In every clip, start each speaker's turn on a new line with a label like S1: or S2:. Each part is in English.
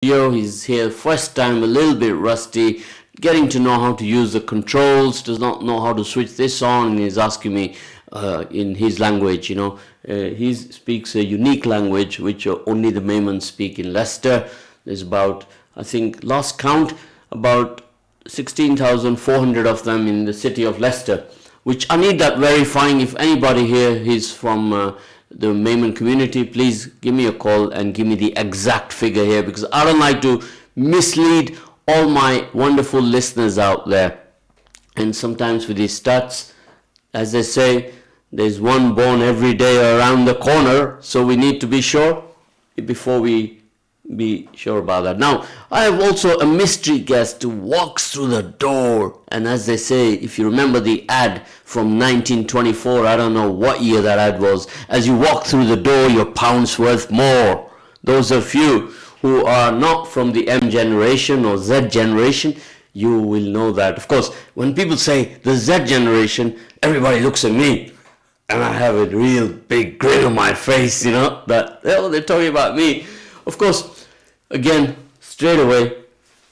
S1: studio. He's here first time, a little bit rusty, getting to know how to use the controls, does not know how to switch this on, and he's asking me in his language, he speaks a unique language which only the Maimans speak in Leicester. There's about, I think, last count, about 16,400 of them in the city of Leicester, which I need that verifying. If anybody here is from the Maiman community, please give me a call and give me the exact figure here, because I don't like to mislead all my wonderful listeners out there. And sometimes with these stats, as they say, there's one born every day around the corner, so we need to be sure before we be sure about that. Now, I have also a mystery guest who walks through the door, and as they say, if you remember the ad from 1924, I don't know what year that ad was, as you walk through the door, your pound's worth more. Those of you who are not from the M generation or Z generation, you will know that. Of course, when people say the Z generation, everybody looks at me, and I have a real big grin on my face, that, they're talking about me. Of course, again, straight away,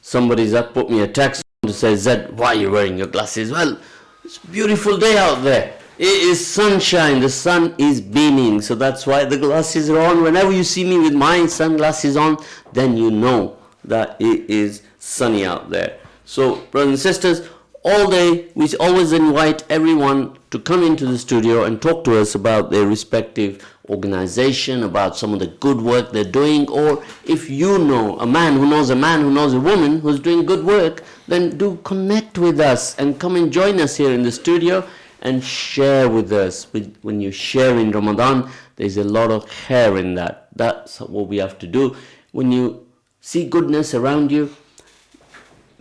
S1: somebody's put me a text to say, Zed, why are you wearing your glasses? Well, it's a beautiful day out there. It is sunshine. The sun is beaming. So that's why the glasses are on. Whenever you see me with my sunglasses on, then you know that it is sunny out there. So, brothers and sisters, all day, we always invite everyone to come into the studio and talk to us about their respective organization, about some of the good work they're doing, or if you know a man who knows a woman who's doing good work, then do connect with us and come and join us here in the studio and share with us. When you share in Ramadan, there's a lot of care in that. That's what we have to do. When you see goodness around you,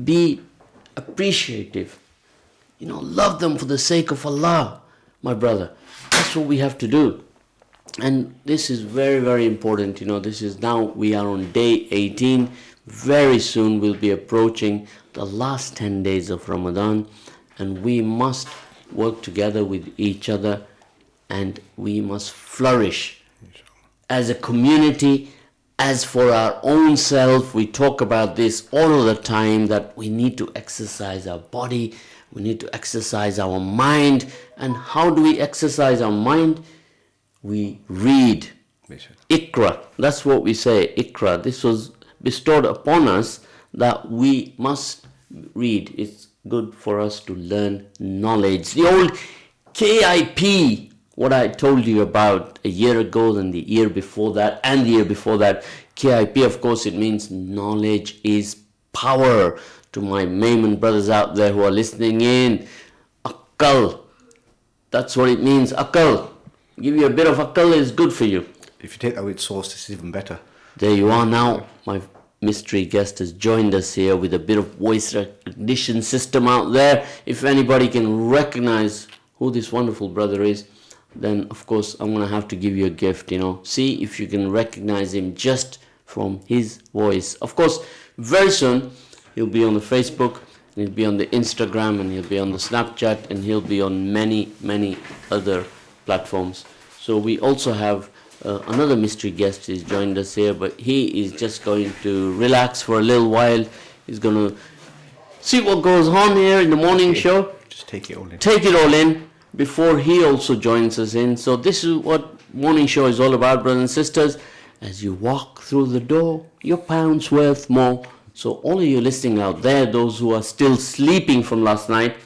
S1: be appreciative. Love them for the sake of Allah, my brother. That's what we have to do. And this is very, very important. We are on day 18. Very soon we'll be approaching the last 10 days of Ramadan, and we must work together with each other, and we must flourish as a community. As for our own self, we talk about this all of the time, that we need to exercise our body, we need to exercise our mind. And how do we exercise our mind? We read. Iqra, that's what we say, Iqra. This was bestowed upon us that we must read. It's good for us to learn knowledge. The old KIP, what I told you about a year ago and the year before that and the year before that, KIP, of course, it means knowledge is power. To my Maiman brothers out there who are listening in, Akal, that's what it means, Akal. Give you a bit of Akal is good for you.
S2: If you take that with source, this is even better.
S1: There you are now. My mystery guest has joined us here with a bit of voice recognition system out there. If anybody can recognize who this wonderful brother is, then of course I'm going to have to give you a gift, See if you can recognize him just from his voice. Of course, very soon he'll be on the Facebook, and he'll be on the Instagram, and he'll be on the Snapchat, and he'll be on many, many other platforms. So we also have another mystery guest who's joined us here, but he is just going to relax for a little while. He's going to see what goes on here in the morning show.
S2: Just take it all in.
S1: Take it all in before he also joins us in. So this is what morning show is all about, brothers and sisters. As you walk through the door, your pound's worth more. So all of you listening out there, those who are still sleeping from last night,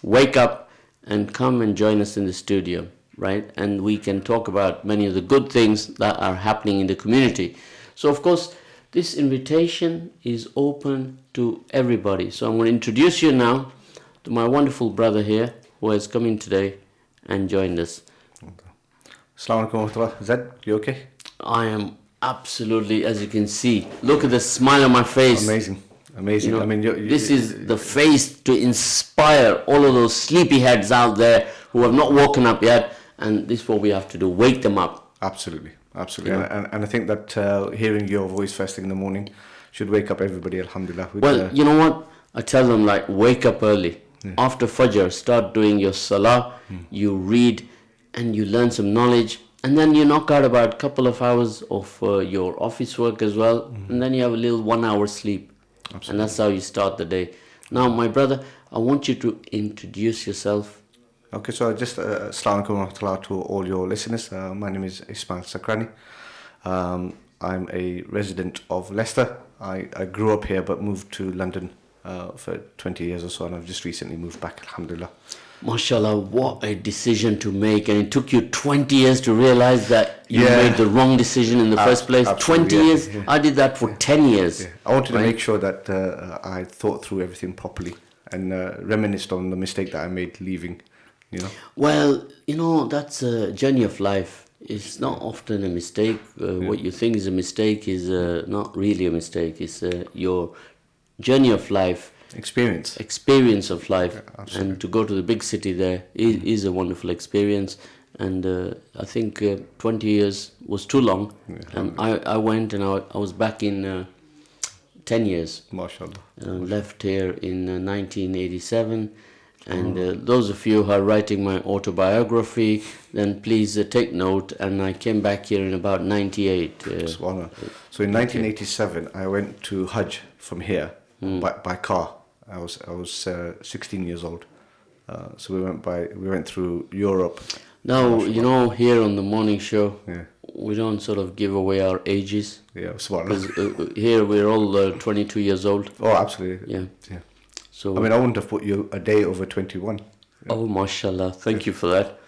S1: wake up and come and join us in the studio, right? And we can talk about many of the good things that are happening in the community. So of course, this invitation is open to everybody. So I'm going to introduce you now to my wonderful brother here who has come in today and joined us.
S2: Assalamu alaikum. Zed, you okay?
S1: I am absolutely, as you can see, look at the smile on my face.
S2: Amazing.
S1: This is the face to inspire all of those sleepyheads out there who have not woken up yet, and this is what we have to do, wake them up.
S2: Absolutely. And I think that hearing your voice first thing in the morning should wake up everybody, alhamdulillah.
S1: Well, you know what? I tell them, wake up early. Yeah. After Fajr, start doing your salah, you read, and you learn some knowledge. And then you knock out about a couple of hours of your office work as well, and then you have a little 1 hour sleep.
S2: Absolutely.
S1: And that's how you start the day. Now, my brother, I want you to introduce yourself.
S2: Okay, so just Assalamu alaikum wa rahmatullah to all your listeners. My name is Ismail Sakrani. I'm a resident of Leicester. I grew up here but moved to London for 20 years or so, and I've just recently moved back, alhamdulillah.
S1: MashaAllah, what a decision to make. And it took you 20 years to realize that you made the wrong decision in the first place. 20 years? Yeah. I did that for 10 years.
S2: Yeah. I wanted to make sure that I thought through everything properly and reminisced on the mistake that I made leaving, you know.
S1: Well, you know, that's a journey of life. It's not often a mistake. What you think is a mistake is not really a mistake. It's your journey of life. Experience of life. Yeah, and to go to the big city there is a wonderful experience. And I think 20 years was too long. Yeah, and I went and I was back in 10 years.
S2: MashaAllah.
S1: Left here in 1987. And those of you who are writing my autobiography, then please take note. And I came back here in about 98.
S2: So in 1987, I went to Hajj from here by car. I was 16 years old. So we went through Europe.
S1: Now, you know, here on the morning show, we don't sort of give away our ages.
S2: Yeah,
S1: because here we're all 22 years old.
S2: Oh, absolutely.
S1: Yeah. So
S2: I mean, I wouldn't have put you a day over 21.
S1: Oh, mashallah. Thank you for that.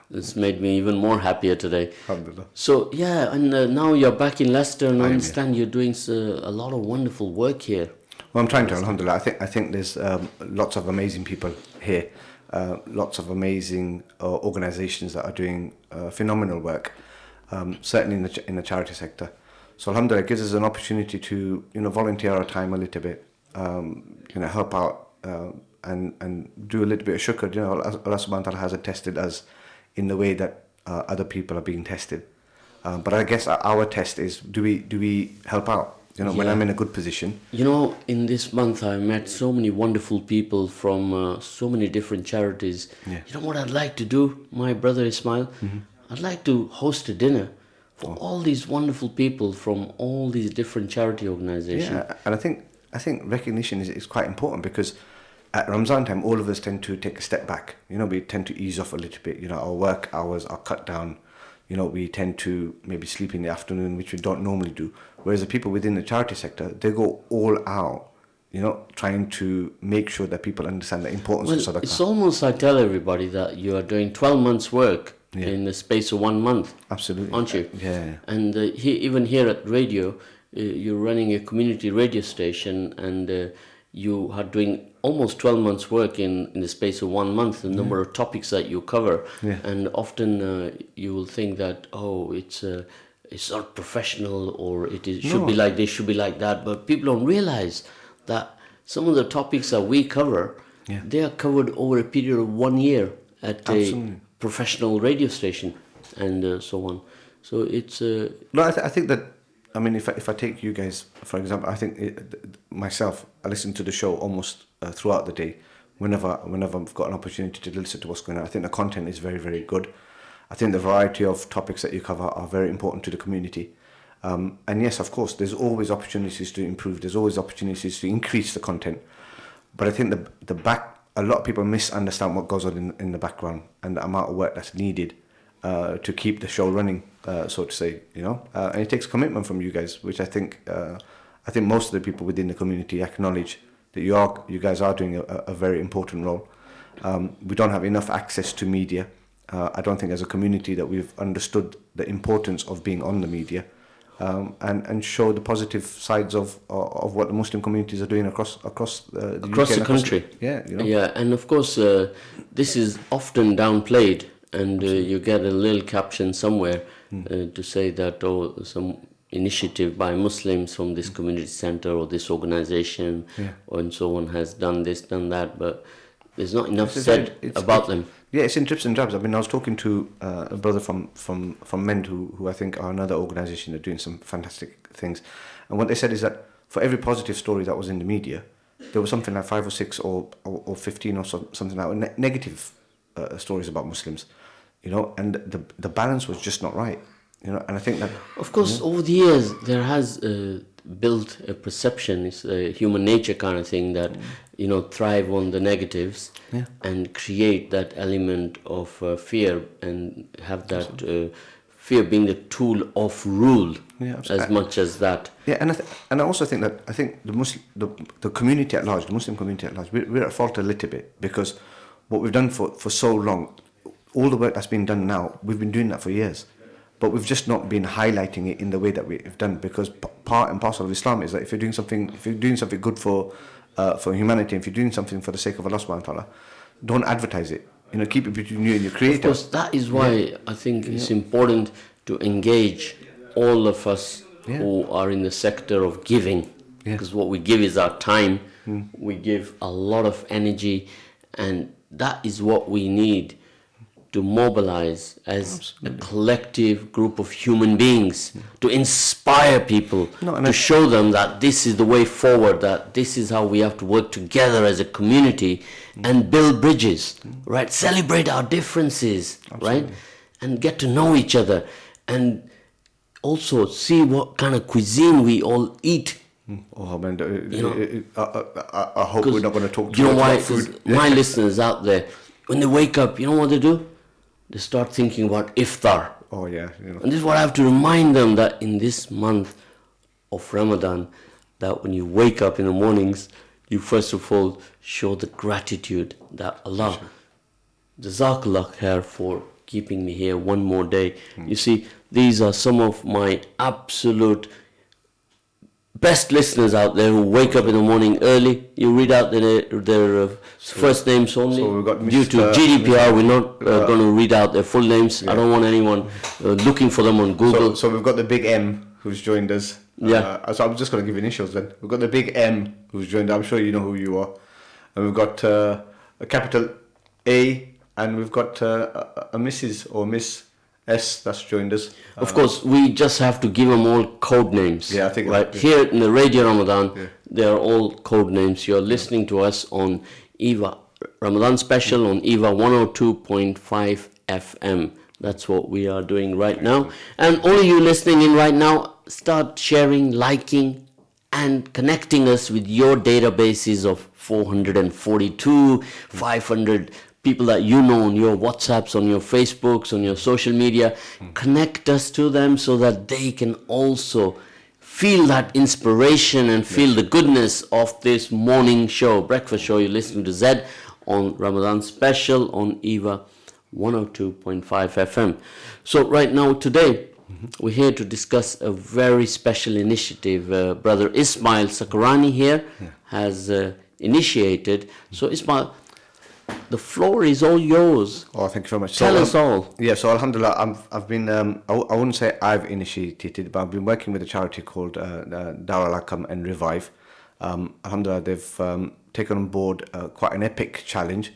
S1: It's made me even more happier today.
S2: Alhamdulillah.
S1: So, yeah, and now you're back in Leicester, and I understand you're doing a lot of wonderful work here.
S2: Well, I'm trying to, alhamdulillah. I think there's lots of amazing people here, lots of amazing organisations that are doing phenomenal work, certainly in the charity sector. So, alhamdulillah, it gives us an opportunity to, you know, volunteer our time a little bit, you know, help out and do a little bit of shukr. You know, Allah subhanahu wa ta'ala hasn't tested us in the way that other people are being tested. But I guess our test is, do we help out? You know, when I'm in a good position.
S1: You know, in this month I met so many wonderful people from so many different charities.
S2: Yeah.
S1: You know what I'd like to do, my brother Ismail? I'd like to host a dinner for all these wonderful people from all these different charity organizations.
S2: Yeah, and I think recognition is quite important, because at Ramzan time, all of us tend to take a step back. You know, we tend to ease off a little bit. You know, our work hours are cut down. You know, we tend to maybe sleep in the afternoon, which we don't normally do. Whereas the people within the charity sector, they go all out, you know, trying to make sure that people understand the importance of sadaqah.
S1: It's almost, I tell everybody that you are doing 12 months work in the space of 1 month.
S2: Absolutely.
S1: Aren't you?
S2: Yeah.
S1: And even here at radio, you're running a community radio station, and you are doing almost 12 months work in the space of 1 month, the number of topics that you cover.
S2: Yeah.
S1: And often you will think that, it's not professional, or should be like this, should be like that. But people don't realize that some of the topics that we cover, they are covered over a period of 1 year at a professional radio station, and so on. So it's...
S2: No, I think that, I mean, if I take you guys, for example, I think myself, I listen to the show almost throughout the day. Whenever I've got an opportunity to listen to what's going on, I think the content is very, very good. I think the variety of topics that you cover are very important to the community. And yes, of course, there's always opportunities to improve. There's always opportunities to increase the content. But I think a lot of people misunderstand what goes on in the background and the amount of work that's needed to keep the show running, so to say, you know. And it takes commitment from you guys, which I think most of the people within the community acknowledge that you guys are doing a very important role. We don't have enough access to media. I don't think as a community that we've understood the importance of being on the media, and show the positive sides of what the Muslim communities are doing across the UK,
S1: the country.
S2: You know?
S1: Yeah, and of course this is often downplayed, and you get a little caption somewhere to say that some initiative by Muslims from this community center or this organization and so on has done this, done that, but there's not enough said about them.
S2: Yeah, it's in drips and drabs. I mean, I was talking to a brother from Mend, who I think are another organisation that are doing some fantastic things. And what they said is that for every positive story that was in the media, there was something like 5 or 6 or 15 or something like negative stories about Muslims. you know, and the balance was just not right, you know. And I think that,
S1: Of course, over the years, there has built a perception, it's a human nature kind of thing, that, you know, thrive on the negatives and create that element of fear and have that fear being the tool of rule as much as that.
S2: Yeah, and I also think that the community at large, the Muslim community at large, we're at fault a little bit, because what we've done for so long, all the work that's been done now, we've been doing that for years, but we've just not been highlighting it in the way that we've done, because part and parcel of Islam is that if you're doing something good for humanity, if you're doing something for the sake of Allah subhanahu wa ta'ala, don't advertise it. You know, keep it between you and your creator.
S1: Of course, that is why I think it's important to engage all of us who are in the sector of giving, because what we give is our time. We give a lot of energy, and that is what we need to mobilize as a collective group of human beings, to inspire people, to show them that this is the way forward, that this is how we have to work together as a community and build bridges, right? Celebrate our differences, right? And get to know each other, and also see what kind of cuisine we all eat.
S2: Oh man, I hope we're not going to talk too much about food.
S1: My listeners out there, when they wake up, you know what they do? They start thinking about iftar.
S2: Oh yeah, you know.
S1: And this is what I have to remind them, that in this month of Ramadan, that when you wake up in the mornings, you first of all show the gratitude that Allah, Jazakallah khair for keeping me here one more day. You see, these are some of my absolute best listeners out there who wake up in the morning early. You read out their first names only.
S2: So we've got
S1: due to GDPR, we're not going to read out their full names. I don't want anyone looking for them on Google.
S2: So we've got the big M who's joined us. So I'm just going to give you initials then. We've got the big M who's joined. I'm sure you know who you are. And we've got a capital A, and we've got a Mrs. or Miss S that's joined us.
S1: Of course, we just have to give them all code names.
S2: Yeah, I think
S1: right here in the Radio Ramadan, they are all code names. You're listening to us on EAVA Ramadan Special on EAVA 102.5 FM. That's what we are doing right now. And all of you listening in right now, start sharing, liking, and connecting us with your databases of 442, 500 people that you know on your WhatsApps, on your Facebooks, on your social media. Connect us to them so that they can also feel that inspiration and feel the goodness of this morning show, breakfast show. You're listening to Zed on Ramadan Special on EAVA 102.5 FM. So right now, today, we're here to discuss a very special initiative. Brother Ismail Sakarani here has initiated. So Ismail, the floor is all yours.
S2: Oh, thank you very much.
S1: Tell us all.
S2: Yeah, so Alhamdulillah, I've been, I wouldn't say I've initiated it, but I've been working with a charity called Dar Al-Akam and Revive. Alhamdulillah, they've taken on board quite an epic challenge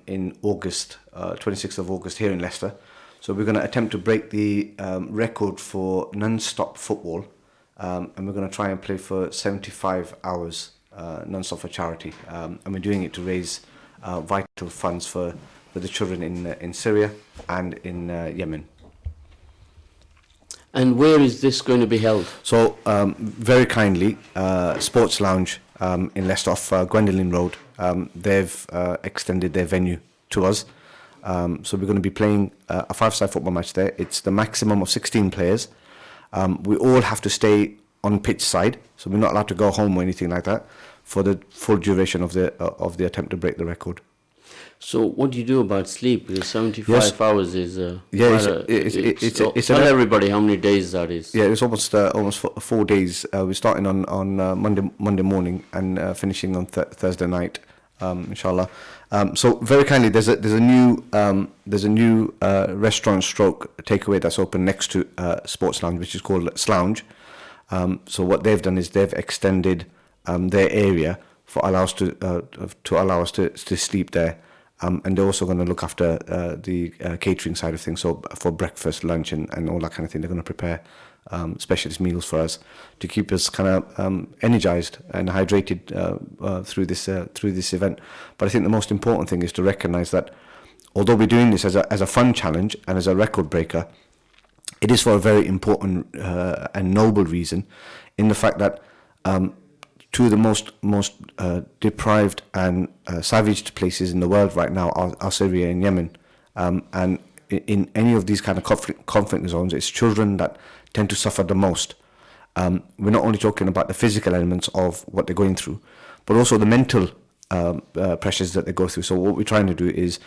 S2: in August, 26th of August here in Leicester. So we're going to attempt to break the record for non-stop football, and we're going to try and play for 75 hours non-stop for charity. And we're doing it to raise vital funds for the children in Syria and in Yemen.
S1: And where is this going to be held?
S2: So very kindly, Sports Lounge in Leicester off Gwendolyn Road, they've extended their venue to us. So we're going to be playing a five-side football match there. It's the maximum of 16 players. We all have to stay on pitch side, so we're not allowed to go home or anything like that for the full duration of the attempt to break the record. So
S1: what do you do about sleep? Because 75 hours is
S2: tell
S1: everybody how many days that is.
S2: Yeah, it's almost 4 days. We're starting on Monday morning and finishing on Thursday night, inshallah. So very kindly, there's a new restaurant stroke takeaway that's open next to Sports Lounge, which is called Slounge. So what they've done is they've extended their area to allow us to sleep there. And they're also going to look after the catering side of things. So for breakfast, lunch, and all that kind of thing, they're going to prepare specialist meals for us to keep us kind of energized and hydrated through this event. But I think the most important thing is to recognize that although we're doing this as a fun challenge and as a record breaker, it is for a very important and noble reason, in the fact that two of the most deprived and savaged places in the world right now are Syria and Yemen. And in any of these kind of conflict zones, it's children that tend to suffer the most. We're not only talking about the physical elements of what they're going through, but also the mental pressures that they go through. So what we're trying to do is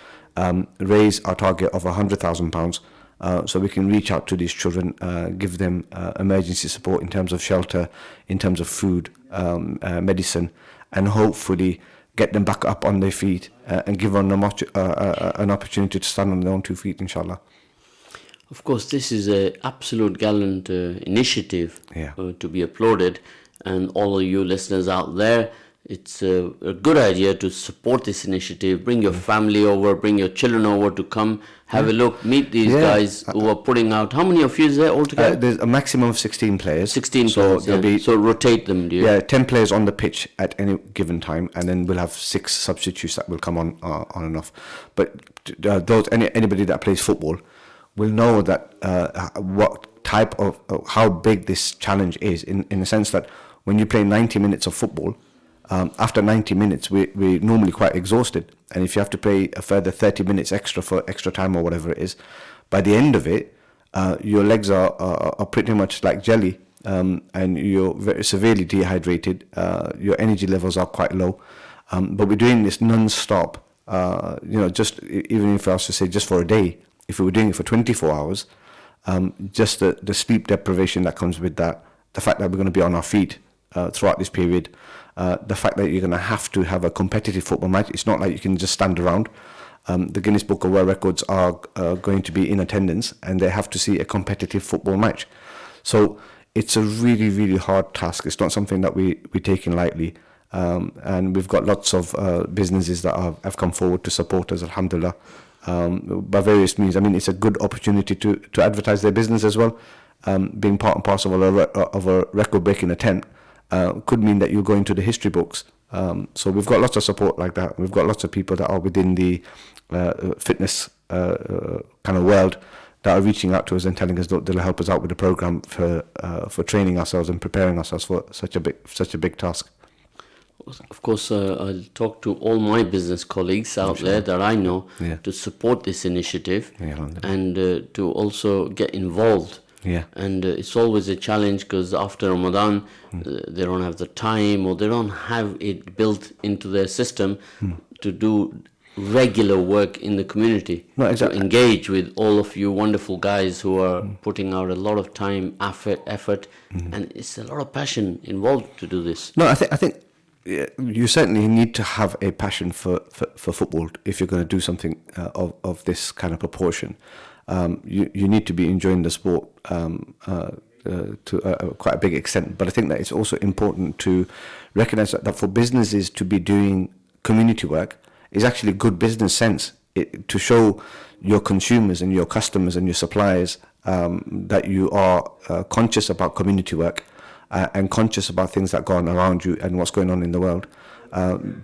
S2: raise our target of £100,000 so we can reach out to these children, give them emergency support in terms of shelter, in terms of food, medicine, and hopefully get them back up on their feet and give them an opportunity to stand on their own 2 feet, inshallah.
S1: Of course, this is an absolute gallant initiative to be applauded, and all of you listeners out there, it's a good idea to support this initiative. Bring your family over, bring your children over to come, have a look, meet these guys who are putting out. How many of you is there altogether?
S2: There's a maximum of 16 players.
S1: 16 players, so rotate them, do you?
S2: Yeah, 10 players on the pitch at any given time, and then we'll have 6 substitutes that will come on and off. But anybody that plays football will know that what type of how big this challenge is, in the sense that when you play 90 minutes of football, after 90 minutes we're normally quite exhausted, and if you have to play a further 30 minutes extra for extra time or whatever it is, by the end of it your legs are pretty much like jelly, and you're very severely dehydrated, your energy levels are quite low, but we're doing this non-stop, just even if I was to say just for a day, if we were doing it for 24 hours, just the sleep deprivation that comes with that, the fact that we're going to be on our feet throughout this period, the fact that you're going to have a competitive football match. It's not like you can just stand around. The Guinness Book of World Records are going to be in attendance, and they have to see a competitive football match. So it's a really, really hard task. It's not something that we're taking lightly. And we've got lots of businesses that have come forward to support us, alhamdulillah, by various means. I mean, it's a good opportunity to advertise their business as well. Being part and parcel of a record-breaking attempt could mean that you're going to the history books. So we've got lots of support like that. We've got lots of people that are within the fitness kind of world that are reaching out to us and telling us that they'll help us out with the program for training ourselves and preparing ourselves for such a big task.
S1: Of course, I'll talk to all my business colleagues out there that I know to support this initiative and to also get involved.
S2: Yeah.
S1: And it's always a challenge because after Ramadan, they don't have the time, or they don't have it built into their system to do regular work in the community.
S2: No, exactly.
S1: To engage with all of you wonderful guys who are putting out a lot of time, effort, and it's a lot of passion involved to do this.
S2: No, I think you certainly need to have a passion for football if you're going to do something of this kind of proportion. You need to be enjoying the sport to quite a big extent. But I think that it's also important to recognize that for businesses to be doing community work is actually good business sense, to show your consumers and your customers and your suppliers that you are conscious about community work and conscious about things that go on around you and what's going on in the world,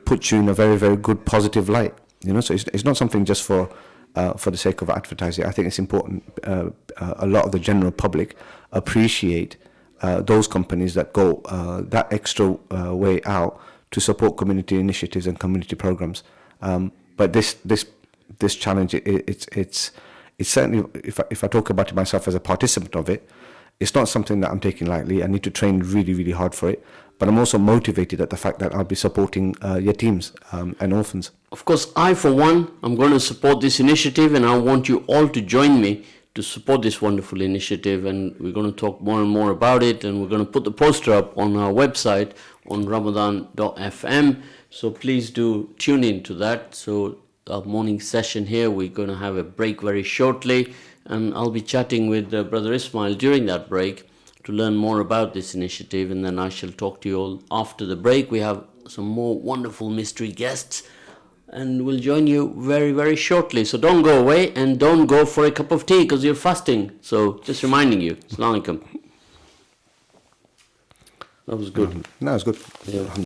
S2: puts you in a very, very good positive light. So it's not something just for the sake of advertising. I think it's important. A lot of the general public appreciate those companies that go that extra way out to support community initiatives and community programs. But this challenge, it's certainly, if I talk about it myself as a participant of it, it's not something that I'm taking lightly. I need to train really, really hard for it. But I'm also motivated at the fact that I'll be supporting yatims and orphans.
S1: Of course, I, for one, I'm going to support this initiative, and I want you all to join me to support this wonderful initiative. And we're going to talk more and more about it, and we're going to put the poster up on our website on Ramadan.fm. So please do tune in to that. So our morning session here, we're going to have a break very shortly, and I'll be chatting with Brother Ismail during that break to learn more about this initiative, and then I shall talk to you all after the break. We have some more wonderful mystery guests, and we'll join you very, very shortly. So don't go away, and don't go for a cup of tea because you're fasting. So just reminding you. Assalamu alaikum. That was good.
S2: No, it was good.
S1: Yeah.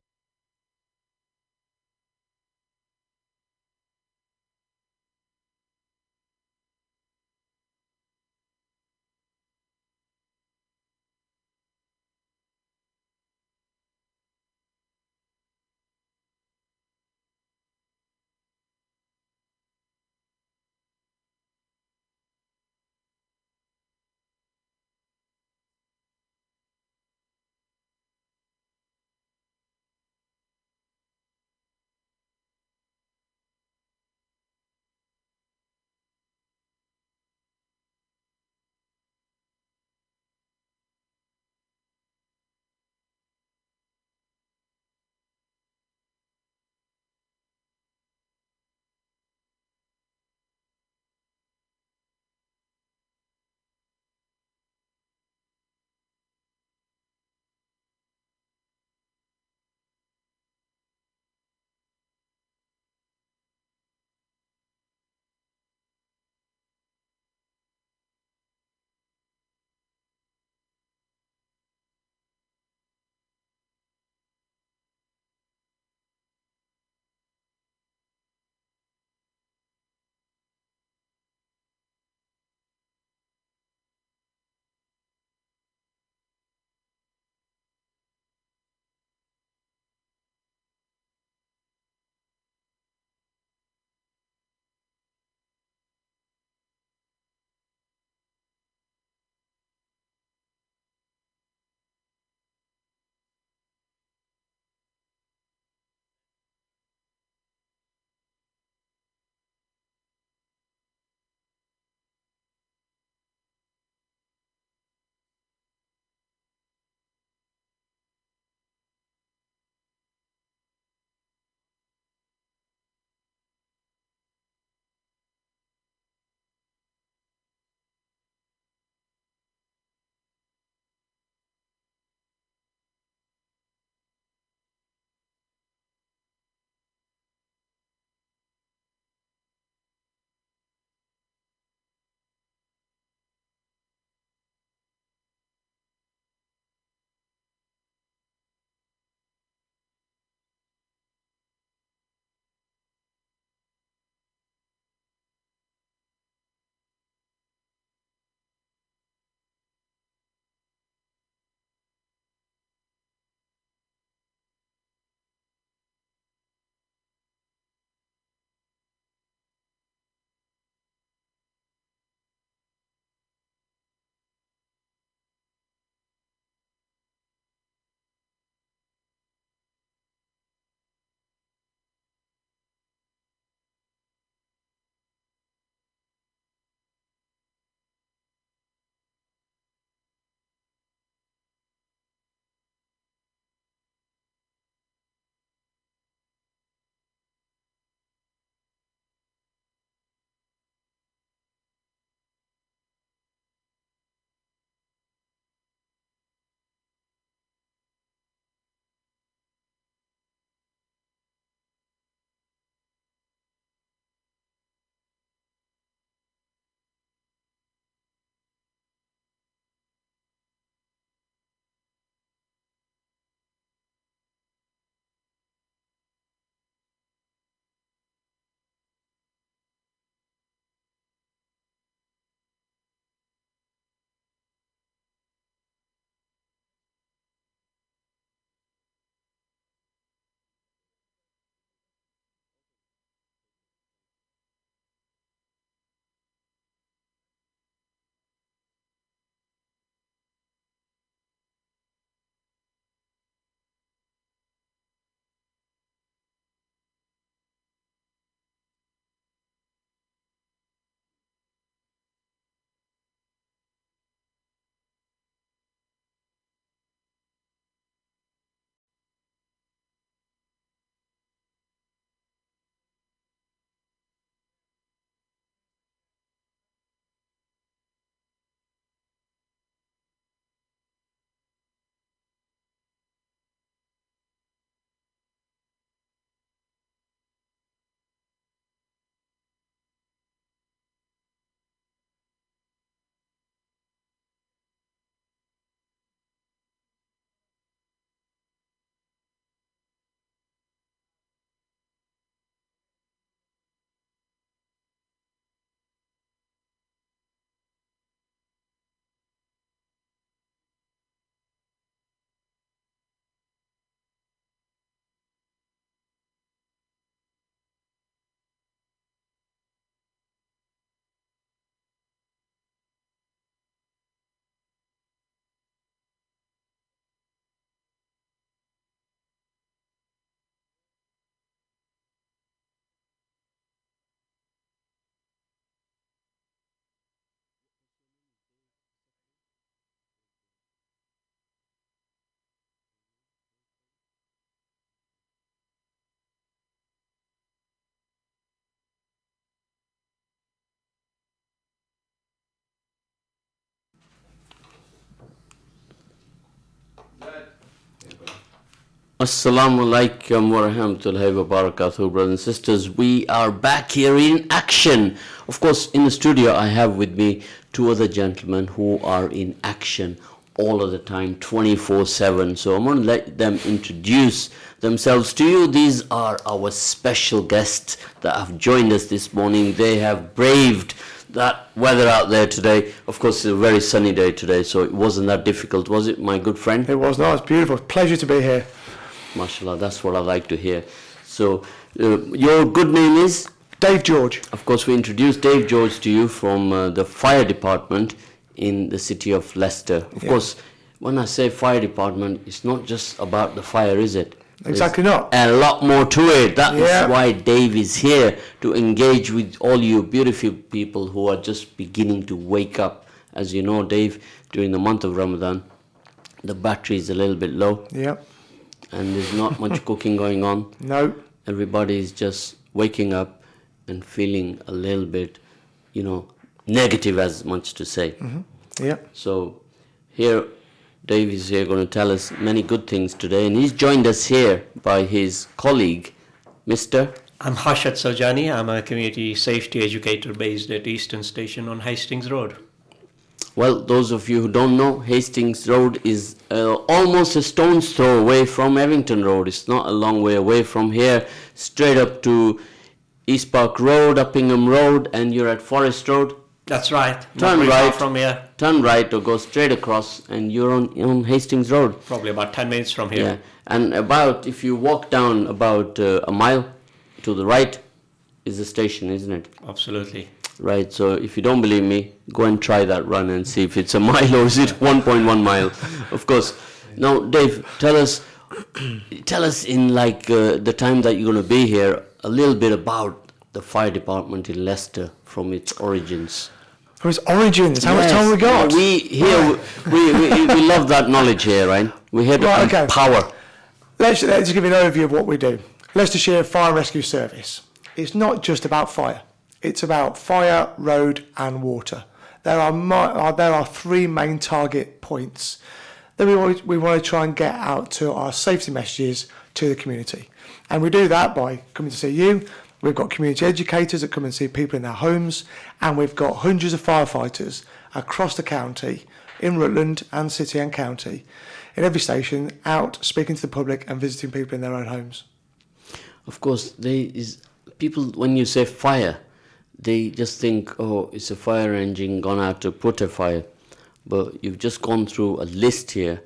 S1: Assalamu alaikum wa rahmatullahi wa barakatuh, brothers and sisters. We are back here in action. Of course, in the studio, I have with me two other gentlemen who are in action all of the time, 24/7. So I'm going to let them introduce themselves to you. These are our special guests that have joined us this morning. They have braved that weather out there today. Of course, it's a very sunny day today, so it wasn't that difficult, was it, my good friend?
S3: It was nice, beautiful. Pleasure to be here.
S1: MashaAllah, that's what I like to hear. So, your good name is?
S3: Dave George.
S1: Of course, we introduced Dave George to you from the fire department in the city of Leicester. Of course, when I say fire department, it's not just about the fire, is it?
S3: Exactly not.
S1: A lot more to it. That is why Dave is here, to engage with all you beautiful people who are just beginning to wake up. As you know, Dave, during the month of Ramadan, the battery is a little bit low.
S3: Yep.
S1: And there's not much cooking going on.
S3: No.
S1: Everybody is just waking up and feeling a little bit, negative, as much to say.
S3: Mm-hmm. Yeah.
S1: So here, Dave is here going to tell us many good things today, and he's joined us here by his colleague, Mr.
S4: I'm Harshad Sarjani. I'm a community safety educator based at Eastern Station on Hastings Road.
S1: Well, those of you who don't know, Hastings Road is almost a stone's throw away from Evington Road. It's not a long way away from here, straight up to East Park Road, Uppingham Road, and you're at Forest Road.
S4: That's right.
S1: Turn
S4: Not very
S1: right
S4: far from here.
S1: Turn right or go straight across, and you're on Hastings Road.
S4: Probably about 10 minutes from here.
S1: Yeah, and if you walk down about a mile to the right is the station, isn't it?
S4: Absolutely.
S1: Right, so if you don't believe me, go and try that run and see if it's a mile or is it 1.1 mile. Of course. Now, Dave, tell us in the time that you're going to be here, a little bit about the fire department in Leicester from its origins.
S3: From its origins? How much time we got?
S1: We love that knowledge here, right? We're here to empower.
S3: Let's just give you an overview of what we do. Leicestershire Fire and Rescue Service. It's not just about fire. It's about fire, road and water. There are three main target points that we want to try and get out to our safety messages to the community. And we do that by coming to see you. We've got community educators that come and see people in their homes, and we've got hundreds of firefighters across the county, in Rutland and city and county, in every station, out speaking to the public and visiting people in their own homes.
S1: Of course, people, when you say fire, they just think, oh, it's a fire engine gone out to put a fire. But you've just gone through a list here,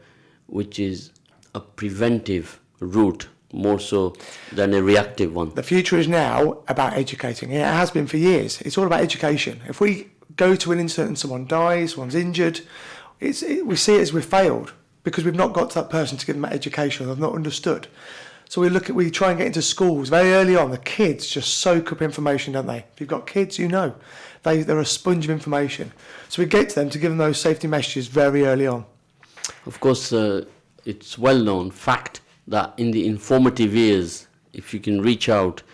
S1: which is a preventive route, more so than a reactive one.
S3: The future is now about educating. It has been for years. It's all about education. If we go to an incident and someone dies, someone's injured, we see it as we've failed because we've not got to that person to give them that education, or they've not understood. So we try and get into schools very early on. The kids just soak up information, don't they? If you've got kids, they're a sponge of information. So we get to them to give them those safety messages very early on.
S1: Of course, it's well-known fact that in the informative years, if you can reach out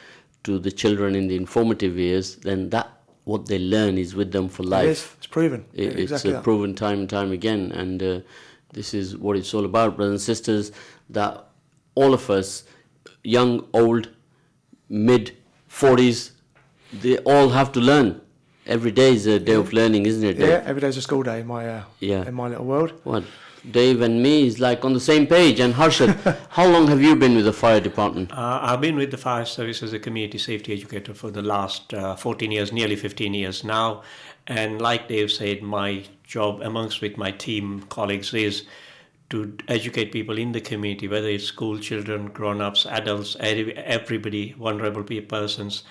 S1: to the children in the informative years, then what they learn is with them for life.
S3: It is. It's proven.
S1: It's proven time and time again, and this is what it's all about, brothers and sisters, that all of us, young, old, mid-40s, they all have to learn. Every day is a day of learning, isn't it, Dave?
S3: Yeah, every day is a school day in my little world.
S1: What? Dave and me is like on the same page. And Harshad, how long have you been with the fire department?
S4: I've been with the fire service as a community safety educator for the last 14 years, nearly 15 years now. And like Dave said, my job with my team colleagues is to educate people in the community, whether it's school children, grown-ups, adults, everybody, vulnerable persons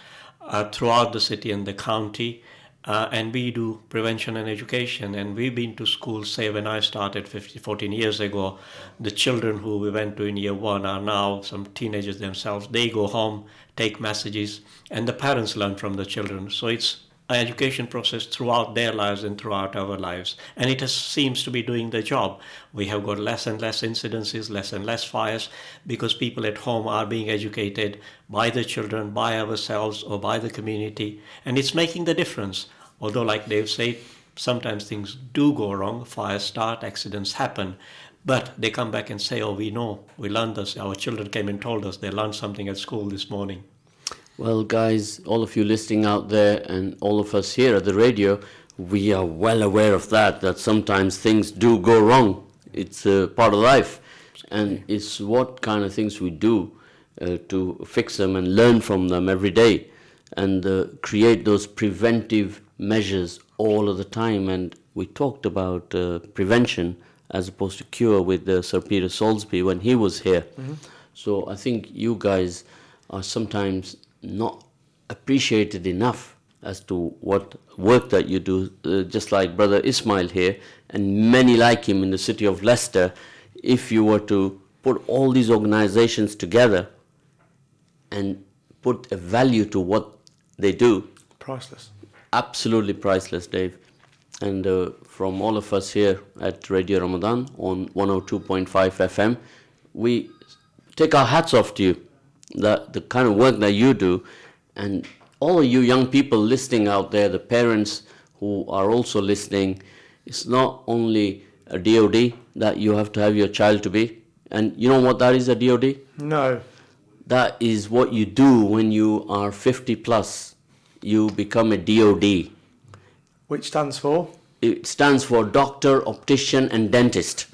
S4: throughout the city and the county. And we do prevention and education. And we've been to schools, say when I started 14 years ago, the children who we went to in year one are now some teenagers themselves. They go home, take messages, and the parents learn from the children. So it's an education process throughout their lives and throughout our lives. And it seems to be doing the job. We have got less and less incidences, less and less fires, because people at home are being educated by the children, by ourselves, or by the community. And it's making the difference. Although, like Dave said, sometimes things do go wrong, fires start, accidents happen. But they come back and say, oh, we know, we learned this. Our children came and told us they learned something at school this morning.
S1: Well, guys, all of you listening out there and all of us here at the radio, we are well aware of that sometimes things do go wrong. It's a part of life. And it's what kind of things we do to fix them and learn from them every day and create those preventive measures all of the time. And we talked about prevention as opposed to cure with Sir Peter Soulsby when he was here. Mm-hmm. So I think you guys are sometimes not appreciated enough as to what work that you do, just like Brother Ismail here and many like him in the city of Leicester. If you were to put all these organizations together and put a value to what they do.
S3: Priceless.
S1: Absolutely priceless, Dave. And from all of us here at Radio Ramadan on 102.5 FM, we take our hats off to you. The kind of work that you do, and all of you young people listening out there, the parents who are also listening, it's not only a DOD that you have to have your child to be. And you know what that is, a DOD?
S3: No.
S1: That is what you do when you are 50 plus. You become a DOD.
S3: Which stands for?
S1: It stands for Doctor, Optician and Dentist.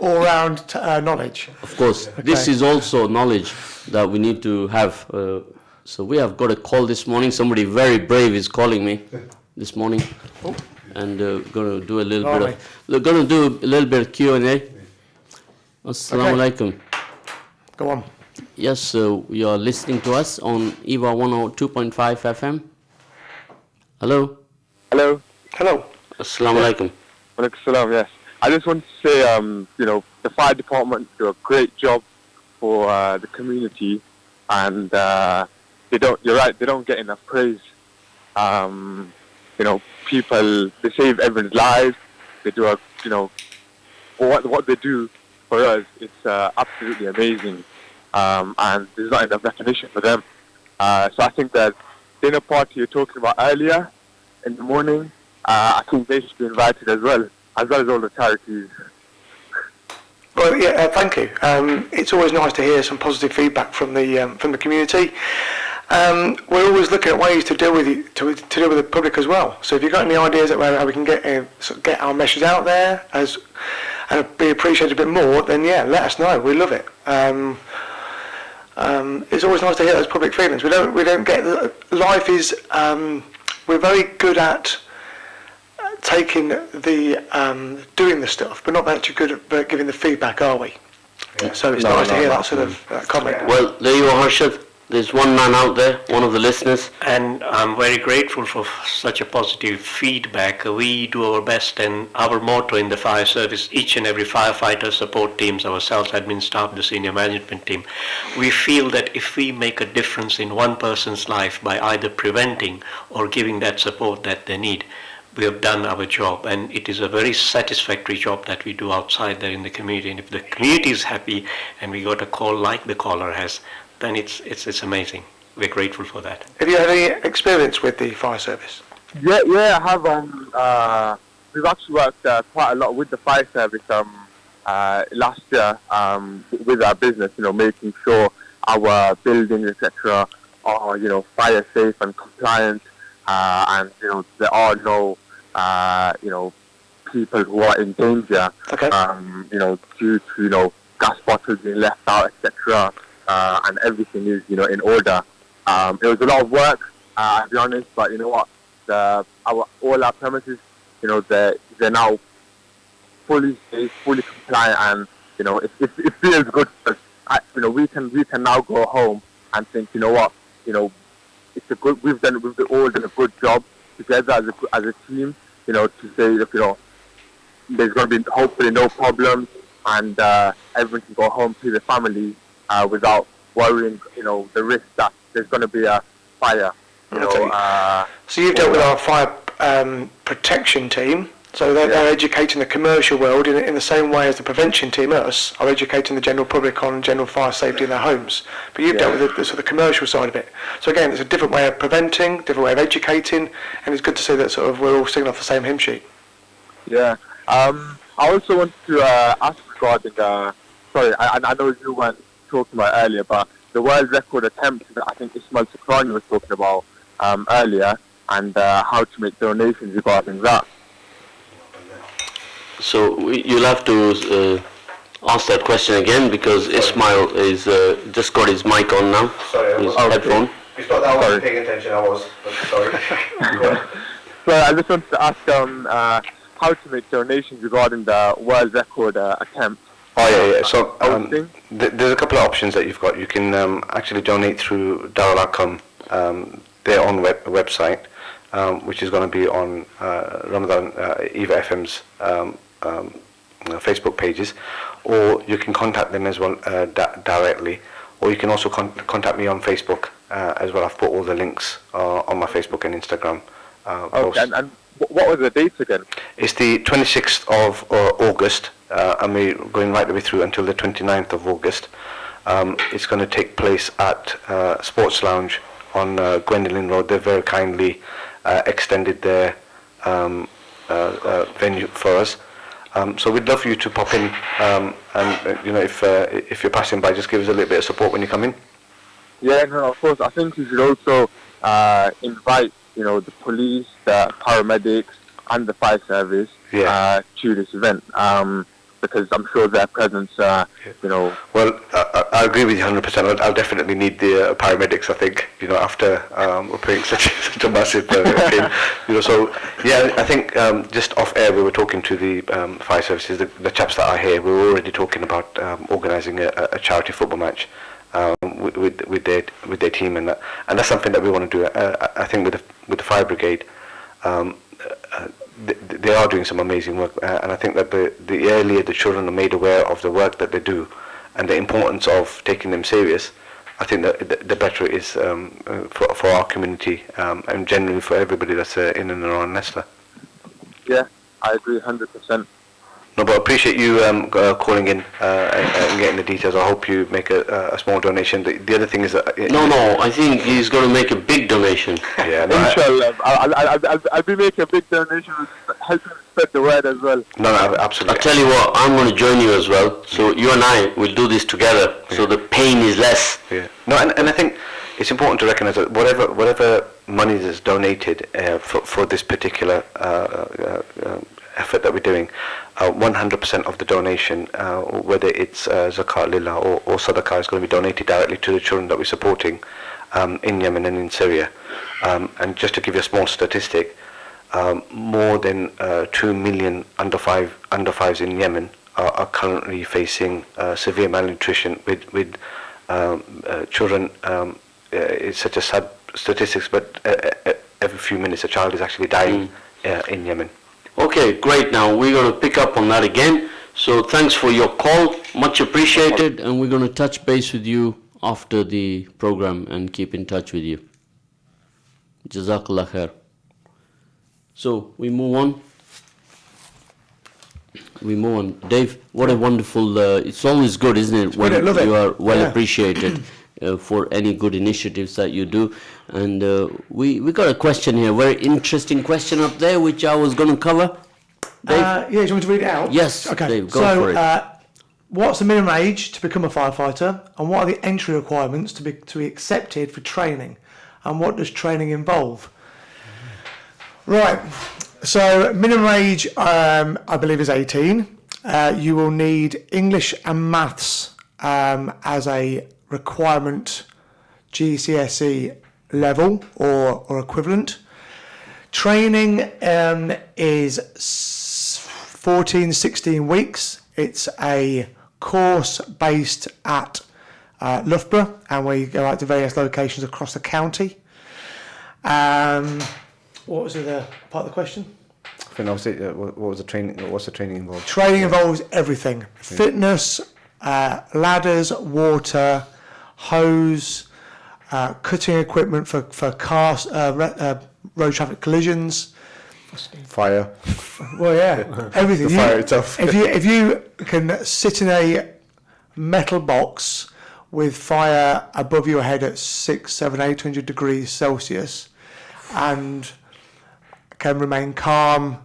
S3: All round knowledge.
S1: Of course. Okay. This is also knowledge that we need to have. So we have got a call this morning. Somebody very brave is calling me this morning. Oh. And going to do a little bit of Q&A. Assalamu alaikum.
S3: Go on.
S1: Yes, so you are listening to us on EAVA 102.5 FM. Hello.
S5: Hello.
S3: Hello.
S1: Assalamu alaikum.
S5: Walaikum salam, yes. I just want to say, the fire department do a great job for the community, and you're right, they don't get enough praise. People, they save everyone's lives. They do what they do for us, it's absolutely amazing. And there's not enough recognition for them. So I think that dinner party you're talking about earlier in the morning, I think they should be invited as well as all the charities.
S3: Well, yeah, thank you. It's always nice to hear some positive feedback from the community. We're always looking at ways to deal with the public as well. So if you've got any ideas about how we can get our message out there and be appreciated a bit more, then yeah, let us know. We love it. It's always nice to hear those public feelings. We don't get life is. We're very good at taking the doing the stuff, but not actually good at giving the feedback, are we? Yeah. So it's nice to hear that sort of comment.
S1: Well, there you are, Harshad. There's one man out there, one of the listeners.
S4: And I'm very grateful for such a positive feedback. We do our best, and our motto in the fire service, each and every firefighter support teams, ourselves, admin staff, the senior management team, we feel that if we make a difference in one person's life by either preventing or giving that support that they need, we have done our job, and it is a very satisfactory job that we do outside there in the community. And if the community is happy and we got a call like the caller has, then it's amazing. We're grateful for that.
S3: Have you had any experience with the fire service?
S5: Yeah, I have. We've actually worked quite a lot with the fire service last year with our business. Making sure our buildings, etc., are fire safe and compliant, and there are no people who are in danger. Okay. Due to gas bottles being left out, etc. And everything is, in order. It was a lot of work, to be honest, but you know what? All our premises, they're now fully safe, fully compliant, and it feels good. We can now go home and think, it's a good. We've all done a good job together as a team. To say that there's going to be hopefully no problems, and everyone can go home to their family. Without worrying, the risk that there's going to be a fire.
S3: So you've dealt with our fire protection team. So they're educating the commercial world in the same way as the prevention team, us, are educating the general public on general fire safety in their homes. But you've dealt with the sort of commercial side of it. So again, it's a different way of preventing, different way of educating, and it's good to see that sort of we're all singing off the same hymn sheet.
S5: Yeah. I also want to ask regarding, sorry, I know you weren't talking about earlier, but the world record attempt that I think Ismail Sakrani was talking about earlier, and how to make donations regarding that.
S1: So you'll have to ask that question again, because Ismail is just got his mic on now, his headphone.
S2: It's not that I wasn't paying attention, I was, but sorry.
S5: So I just wanted to ask how to make donations regarding the world record attempt.
S2: Oh yeah. So there's a couple of options that you've got. You can actually donate through Darul Arqam, their own website, which is going to be on Ramadan EAVA FM's Facebook pages, or you can contact them as well directly, or you can also contact me on Facebook as well. I've put all the links on my Facebook and Instagram posts.
S5: Okay, and what was the date again?
S2: It's the 26th of August, and we're going right the way through until the 29th of August. It's going to take place at Sports Lounge on Gwendolyn Road. They've very kindly extended their venue for us. So we'd love for you to pop in, and if you're passing by, just give us a little bit of support when you come in.
S5: Yeah, no, of course. I think you should also invite, the police, the paramedics, and the fire service to this event, because I'm sure their presence, Well,
S2: I agree with you 100%. I'll definitely need the paramedics, I think, after we're playing such a massive game. So, yeah, I think just off air we were talking to the fire services, the chaps that are here. We were already talking about organising a charity football match with their team, and that's something that we want to do. I think with the fire brigade, they are doing some amazing work, and I think that the earlier the children are made aware of the work that they do and the importance of taking them serious, I think that the better it is for our community, and generally for everybody that's in and around Leicester.
S5: Yeah, I agree 100%.
S2: No, but I appreciate you calling in and getting the details. I hope you make a small donation. The other thing is that...
S1: No, I think he's going to make a big donation.
S2: Yeah, no,
S5: Inshallah, I'll be making a big donation, helping spread the word as well.
S2: No, absolutely.
S1: I'll tell you what, I'm going to join you as well. So you and I will do this together, so the pain is less.
S2: Yeah. No, and I think it's important to recognise that whatever money is donated for this particular effort that we're doing, 100% of the donation, whether it's Zakat Lillah or Sadaqah, is going to be donated directly to the children that we're supporting in Yemen and in Syria. And just to give you a small statistic, more than 2 million under fives in Yemen are currently facing severe malnutrition with children. It's such a sad statistics, but every few minutes a child is actually dying in Yemen.
S1: Okay, great. Now we're going to pick up on that again. So thanks for your call, much appreciated, and we're going to touch base with you after the program and keep in touch with you. Jazakallah khair. So we move on. Dave, what a wonderful, it's always good, isn't it, when you are well appreciated for any good initiatives that you do. And we got a question here, very interesting question up there, which I was going to cover. Dave?
S3: Yeah, do you want me to read it out?
S1: Yes,
S3: okay.
S1: Dave, go for it.
S3: What's the minimum age to become a firefighter, and what are the entry requirements to be accepted for training, and what does training involve? Right, so minimum age, I believe, is 18. You will need English and maths as a requirement GCSE level or equivalent. Training is 14-16 weeks. It's a course based at Loughborough, and we go out to various locations across the county. What was the other part of the question?
S2: I think obviously, what was the training? What's the training involved?
S3: Training involves everything: fitness, ladders, water, hose, cutting equipment for cars, road traffic collisions,
S2: Fire.
S3: well, yeah, everything.
S2: The fire itself.
S3: If you can sit in a metal box with fire above your head at 600, 700, 800 degrees Celsius, and can remain calm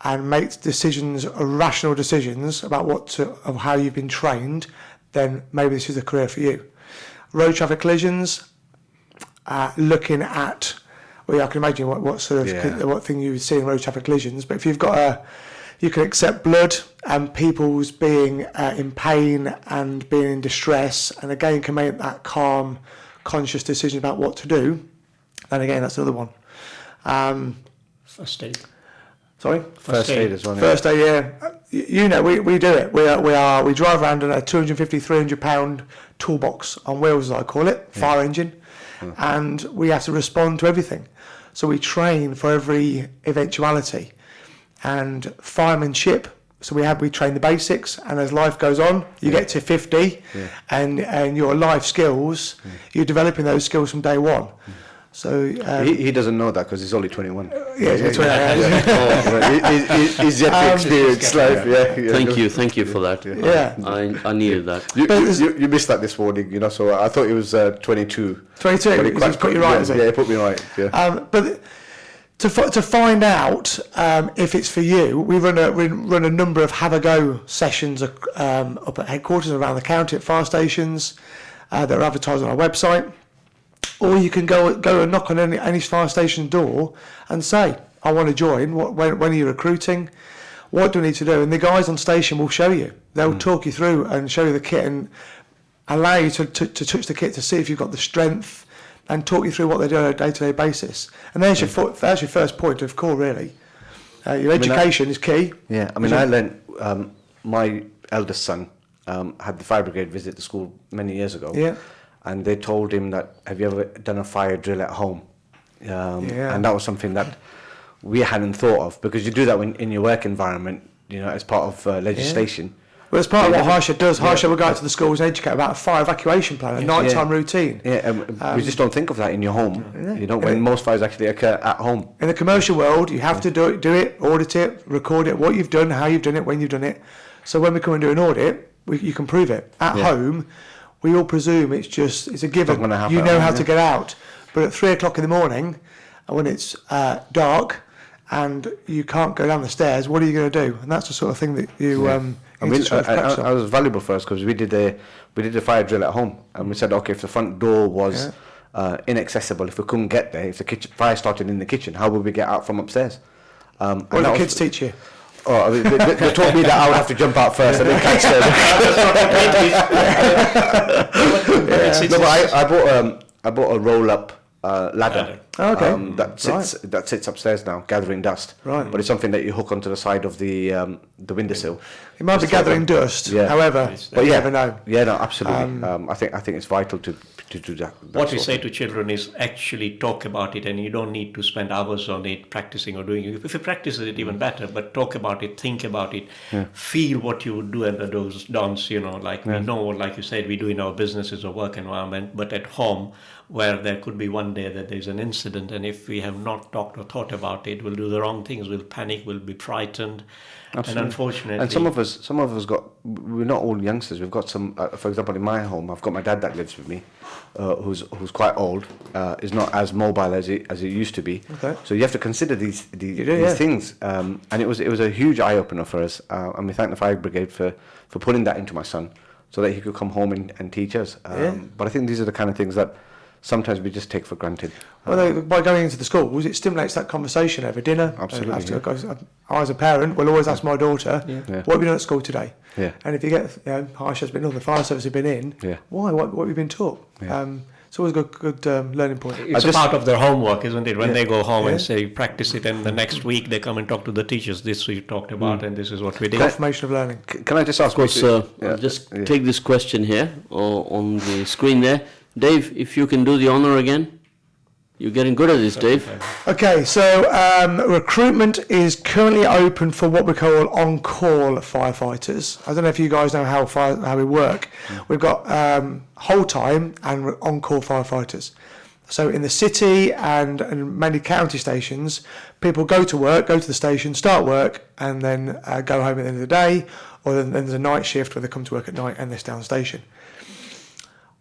S3: and make decisions, rational decisions about of how you've been trained, then maybe this is a career for you. Road traffic collisions, looking at, well, I can imagine what sort of what thing you would see in road traffic collisions. But if you've got you can accept blood and people's being in pain and being in distress, and again can make that calm, conscious decision about what to do. And again, that's another one.
S4: First aid.
S3: Sorry?
S2: First aid as well.
S3: First aid, yeah. You know, we do it. We drive around in a 250, 300 pound toolbox on wheels, as I call it, fire engine, and we have to respond to everything. So we train for every eventuality. And firemanship, so we train the basics, and as life goes on, you get to 50, and your life skills, you're developing those skills from day one. So
S2: he doesn't know that because he's only 21.
S3: He's
S2: yet to experience life.
S1: Thank you for that. I needed that.
S2: You missed that this morning, you know. So I thought it was 22.
S3: 22. He's put you right, is it?
S2: Yeah, he put me right. Yeah.
S3: But to find out if it's for you, we run a number of have a go sessions up at headquarters around the county at fire stations that are advertised on our website. Or you can go and knock on any fire station door and say, I want to join. When are you recruiting? What do I need to do? And the guys on station will show you. They'll talk you through and show you the kit and allow you to touch the kit to see if you've got the strength and talk you through what they do on a day-to-day basis. And there's your first point of call, really. Your education is key.
S2: Yeah, I mean, I learned, my eldest son had the fire brigade visit the school many years ago.
S3: Yeah.
S2: And they told him that, have you ever done a fire drill at home? And that was something that we hadn't thought of, because you do that in your work environment, you know, as part of legislation.
S3: Well, it's part of what Harsha does. Harsha will go out to the schools and educate about a fire evacuation plan, a nighttime routine.
S2: We just don't think of that in your home, you know, when most fires actually occur at home.
S3: In the commercial world, you have to do it, audit it, record it, what you've done, how you've done it, when you've done it. So when we come and do an audit, you can prove it. At home, we all presume it's a given. You know how to get out. But at 3 o'clock in the morning, when it's dark and you can't go down the stairs, what are you going to do? And that's the sort of thing that you.
S2: I mean, I was valuable for us because we did a fire drill at home, and we said, okay, if the front door was inaccessible, if we couldn't get there, if the fire started in the kitchen, how would we get out from upstairs?
S3: What did the kids teach you?
S2: Oh, I mean, they taught me that I would have to jump out first and then catch them. No, but I bought a roll-up ladder. That sits upstairs now, gathering dust.
S3: Right.
S2: But it's something that you hook onto the side of the windowsill.
S3: It might be gathering dust. However, but you never know.
S2: Yeah, no, absolutely. I think it's vital to do that.
S4: What we say to children is actually talk about it, and you don't need to spend hours on it practicing or doing it. If you practice it, even better, but talk about it, think about it, feel what you would do under those dawns, you know, like we know, like you said, we do in our businesses or work environment, but at home, where there could be one day that there's an incident, and if we have not talked or thought about it, we'll do the wrong things, we'll panic, we'll be frightened. Absolutely. And unfortunately,
S2: and some of us we're not all youngsters. We've got some, for example, in my home, I've got my dad that lives with me, who's quite old, is not as mobile as he used to be. Okay. So you have to consider these things, and it was a huge eye opener for us. And we thank the fire brigade for putting that into my son, so that he could come home and teach us. But I think these are the kind of things that sometimes we just take for granted.
S3: Well, by going into the schools, it stimulates that conversation over dinner.
S2: Absolutely.
S3: I, as a parent, will always ask my daughter, what have you done at school today?
S2: Yeah.
S3: And if you get, Harsha's been on the fire service, have been in, why? What have you been taught?
S2: Yeah.
S3: It's always a good learning point.
S4: It's a part of their homework, isn't it? When they go home and say, practice it, and the next week they come and talk to the teachers. This we talked about, and this is what we did.
S3: Confirmation of learning.
S2: Can I just ask?
S1: Take this question here on the screen there. Dave, if you can do the honour again. You're getting good at this, Dave.
S3: Okay, so recruitment is currently open for what we call on-call firefighters. I don't know if you guys know how we work. We've got whole-time and on-call firefighters. So in the city and many county stations, people go to work, go to the station, start work, and then go home at the end of the day, or then there's a night shift where they come to work at night and they're down station.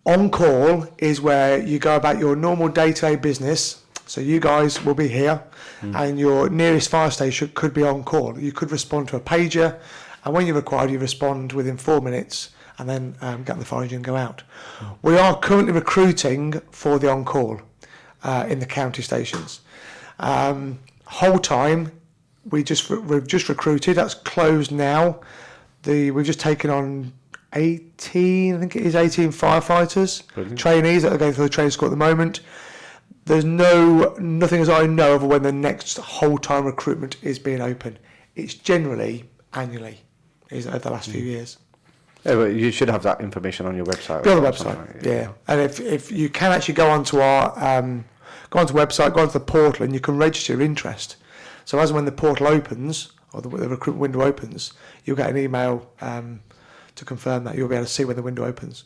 S3: On call is where you go about your normal day-to-day business So you guys will be here, and your nearest fire station could be on call. You could respond to a pager, and when you're required, you respond within 4 minutes, and then get on the fire engine and go out. We are currently recruiting for the on-call in the county stations. Whole time, we've just recruited. That's closed now. We've just taken on 18, I think it is 18 firefighters, trainees that are going through the training school at the moment. There's nothing as I know of when the next whole-time recruitment is being open. It's generally annually, is over the last few years.
S2: Yeah, but you should have that information on your website.
S3: Be on the website, yeah. And if you can actually go onto our website, go onto the portal, and you can register your interest. So as and when the portal opens, or the recruitment window opens, you'll get an email to confirm that. You'll be able to see when the window opens.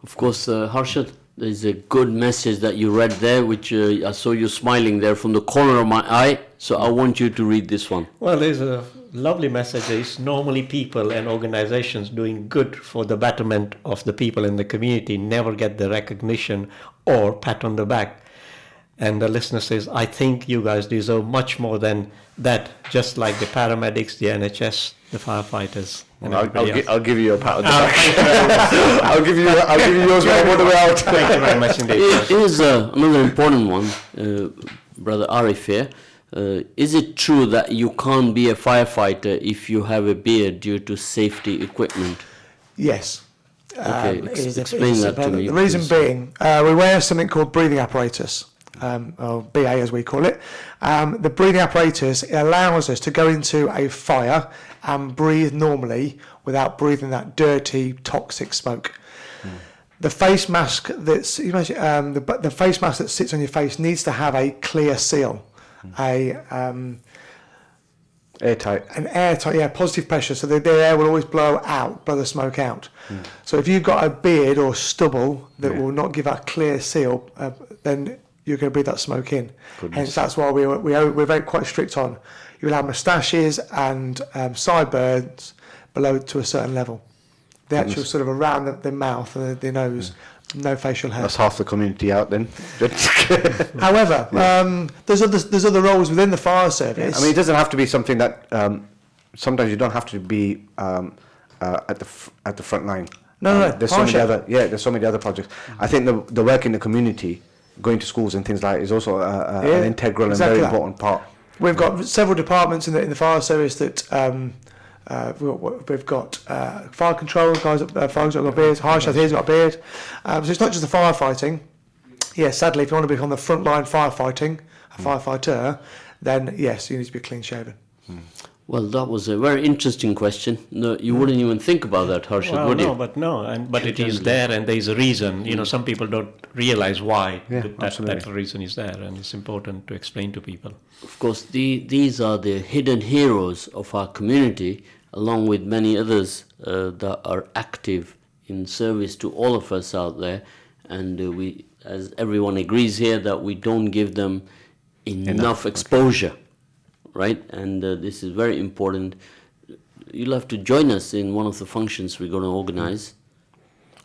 S1: Of course, Harshad, there's a good message that you read there, which I saw you smiling there from the corner of my eye. So I want you to read this one.
S4: Well, there's a lovely message. It's normally people and organizations doing good for the betterment of the people in the community never get the recognition or pat on the back. And the listener says, I think you guys deserve much more than that, just like the paramedics, the NHS, the firefighters. And
S2: I'll give you a pat on the back. I'll give you yours when I'm on the way out.
S4: Thank you very much indeed.
S1: Here's another important one, Brother Arif here. Is it true that you can't be a firefighter if you have a beard due to safety equipment?
S3: Yes.
S1: Okay, explain that to me.
S3: The reason being, we wear something called breathing apparatus, or BA as we call it. The breathing apparatus allows us to go into a fire and breathe normally without breathing that dirty, toxic smoke. The face mask that's the face mask that sits on your face needs to have a clear seal,
S2: Airtight.
S3: an airtight, positive pressure, so the air will always blow the smoke out. So if you've got a beard or stubble that will not give a clear seal, then you're going to breathe that smoke in. Hence, that's why we're very quite strict on. You'll have moustaches and sideburns below to a certain level. The actual sort of around the mouth and the nose, no facial hair.
S2: That's half the community out then.
S3: However, there's other roles within the fire service.
S2: I mean, it doesn't have to be something that. Sometimes you don't have to be at the front line.
S3: No.
S2: There's so many other. Yeah, there's so many other projects. I think the work in the community, going to schools and things like that, is also an integral and very important part.
S3: We've got several departments in the fire service that we've got fire control guys. Fire guys got beards. Harshad here's got a beard. So it's not just the firefighting. Yeah, sadly, if you want to be on the front line firefighting, a firefighter, then yes, you need to be clean shaven.
S1: Well, that was a very interesting question. No, you wouldn't even think about that, Harshad, would you?
S4: But it is there, and there is a reason. Some people don't realize why that reason is there, and it's important to explain to people.
S1: Of course, these are the hidden heroes of our community, along with many others that are active in service to all of us out there. And we, as everyone agrees here, that we don't give them enough exposure. Right, and this is very important. You'll have to join us in one of the functions we're going to organise.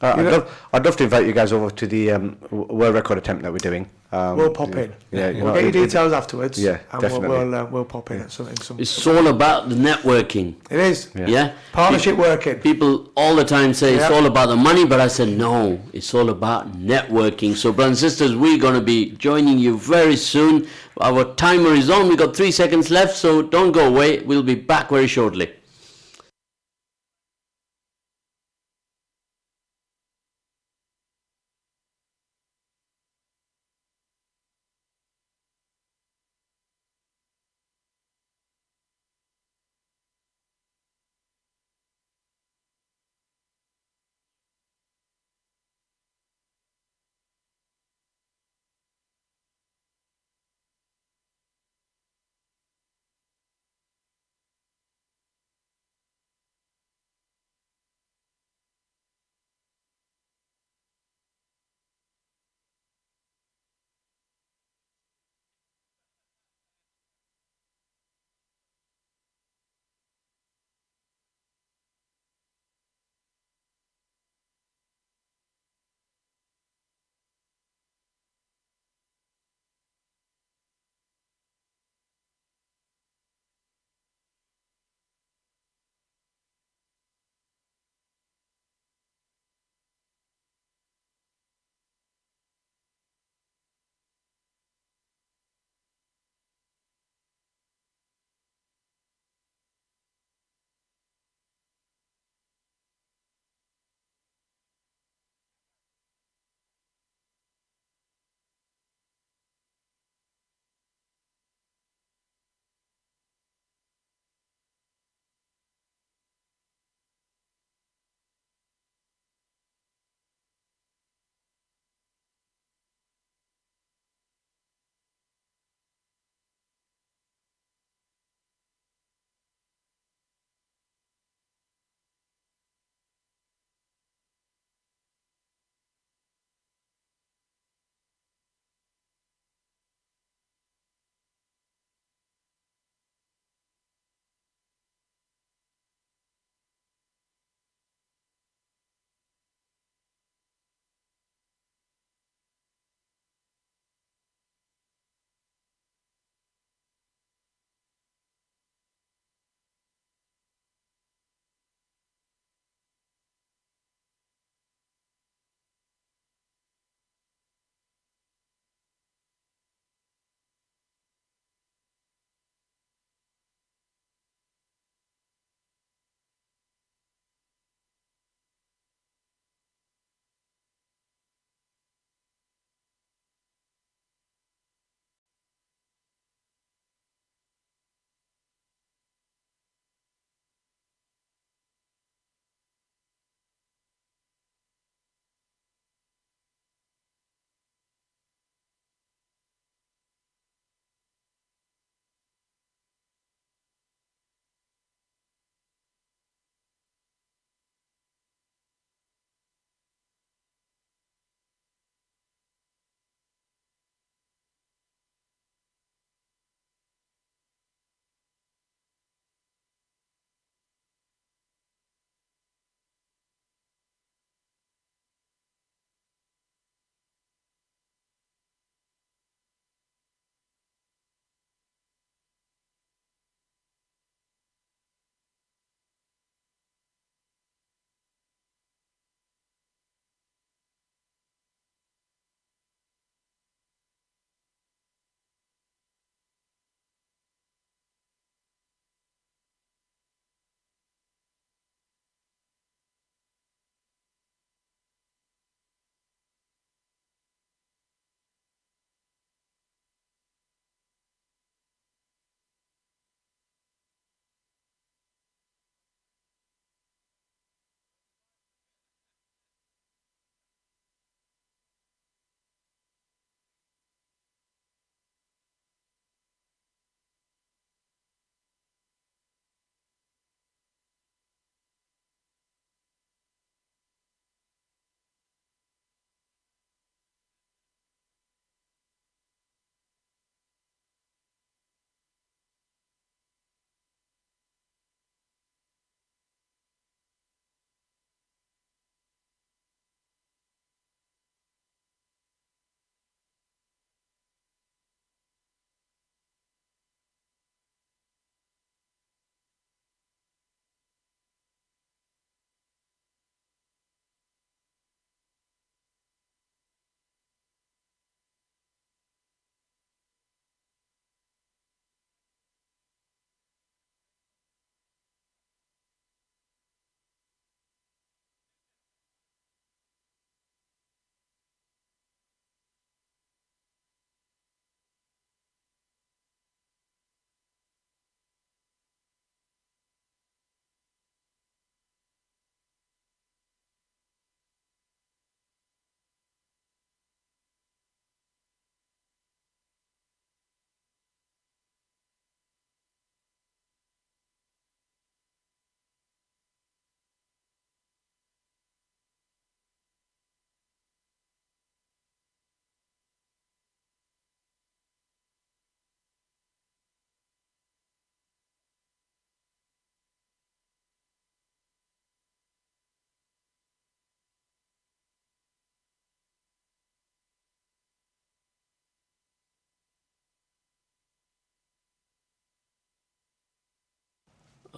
S2: I'd love to invite you guys over to the world record attempt that we're doing.
S3: We'll pop in.
S2: Yeah,
S3: we'll get your details afterwards.
S2: Yeah,
S3: and
S2: definitely.
S3: We'll pop in at some.
S1: It's all about the networking.
S3: It is.
S1: Yeah.
S3: Partnership working.
S1: People all the time say it's all about the money, but I said no, it's all about networking. So, brothers and sisters, we're going to be joining you very soon. Our timer is on. We got 3 seconds left, so don't go away. We'll be back very shortly.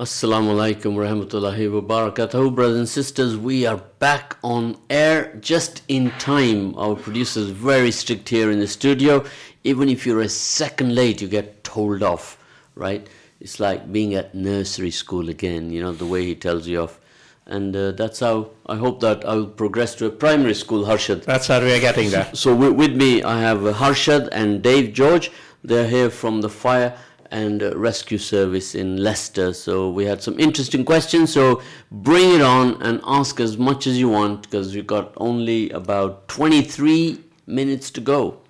S1: Assalamu alaikum warahmatullahi wabarakatuh. Brothers and sisters, we are back on air just in time. Our producer is very strict here in the studio. Even if you're a second late, you get told off, right? It's like being at nursery school again, the way he tells you off. And that's how I hope that I'll progress to a primary school, Harshad.
S4: That's how we are getting there.
S1: So with me, I have Harshad and Dave George. They're here from the Fire and Rescue Service in Leicester. So we had some interesting questions. So bring it on and ask as much as you want, because we've got only about 23 minutes to go.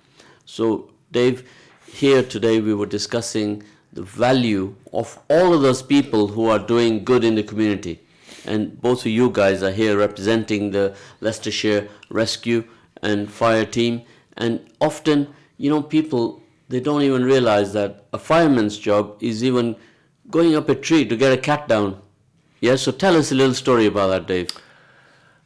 S1: So Dave, here today we were discussing the value of all of those people who are doing good in the community. And both of you guys are here representing the Leicestershire Rescue and Fire team. And often, people, they don't even realize that a fireman's job is even going up a tree to get a cat down. Yeah, so tell us a little story about that, Dave.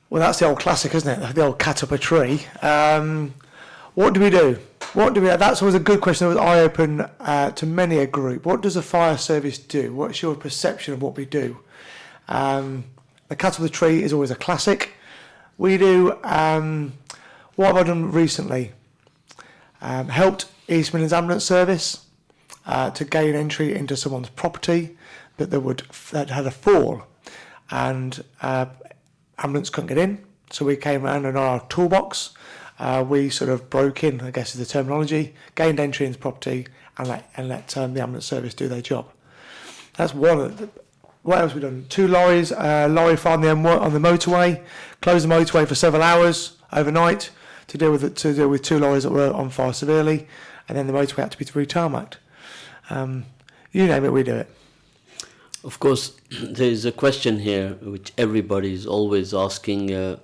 S3: Well, that's the old classic, isn't it? The old cat up a tree. What do we do? That's always a good question. It was eye-open to many a group. What does a fire service do? What's your perception of what we do? The cat up the tree is always a classic. We do, what have I done recently? Helped East Midlands Ambulance Service to gain entry into someone's property that had a fall, and ambulance couldn't get in, so we came around in our toolbox. We sort of broke in, I guess is the terminology, gained entry into property and let the ambulance service do their job. That's one of the. What else have we done? 2 lorries, lorry fire on the motorway, closed the motorway for several hours overnight to deal with 2 lorries that were on fire severely, and then the motorway had to be re-tarmacked. You name it, we do it.
S1: Of course, there is a question here which everybody is always asking.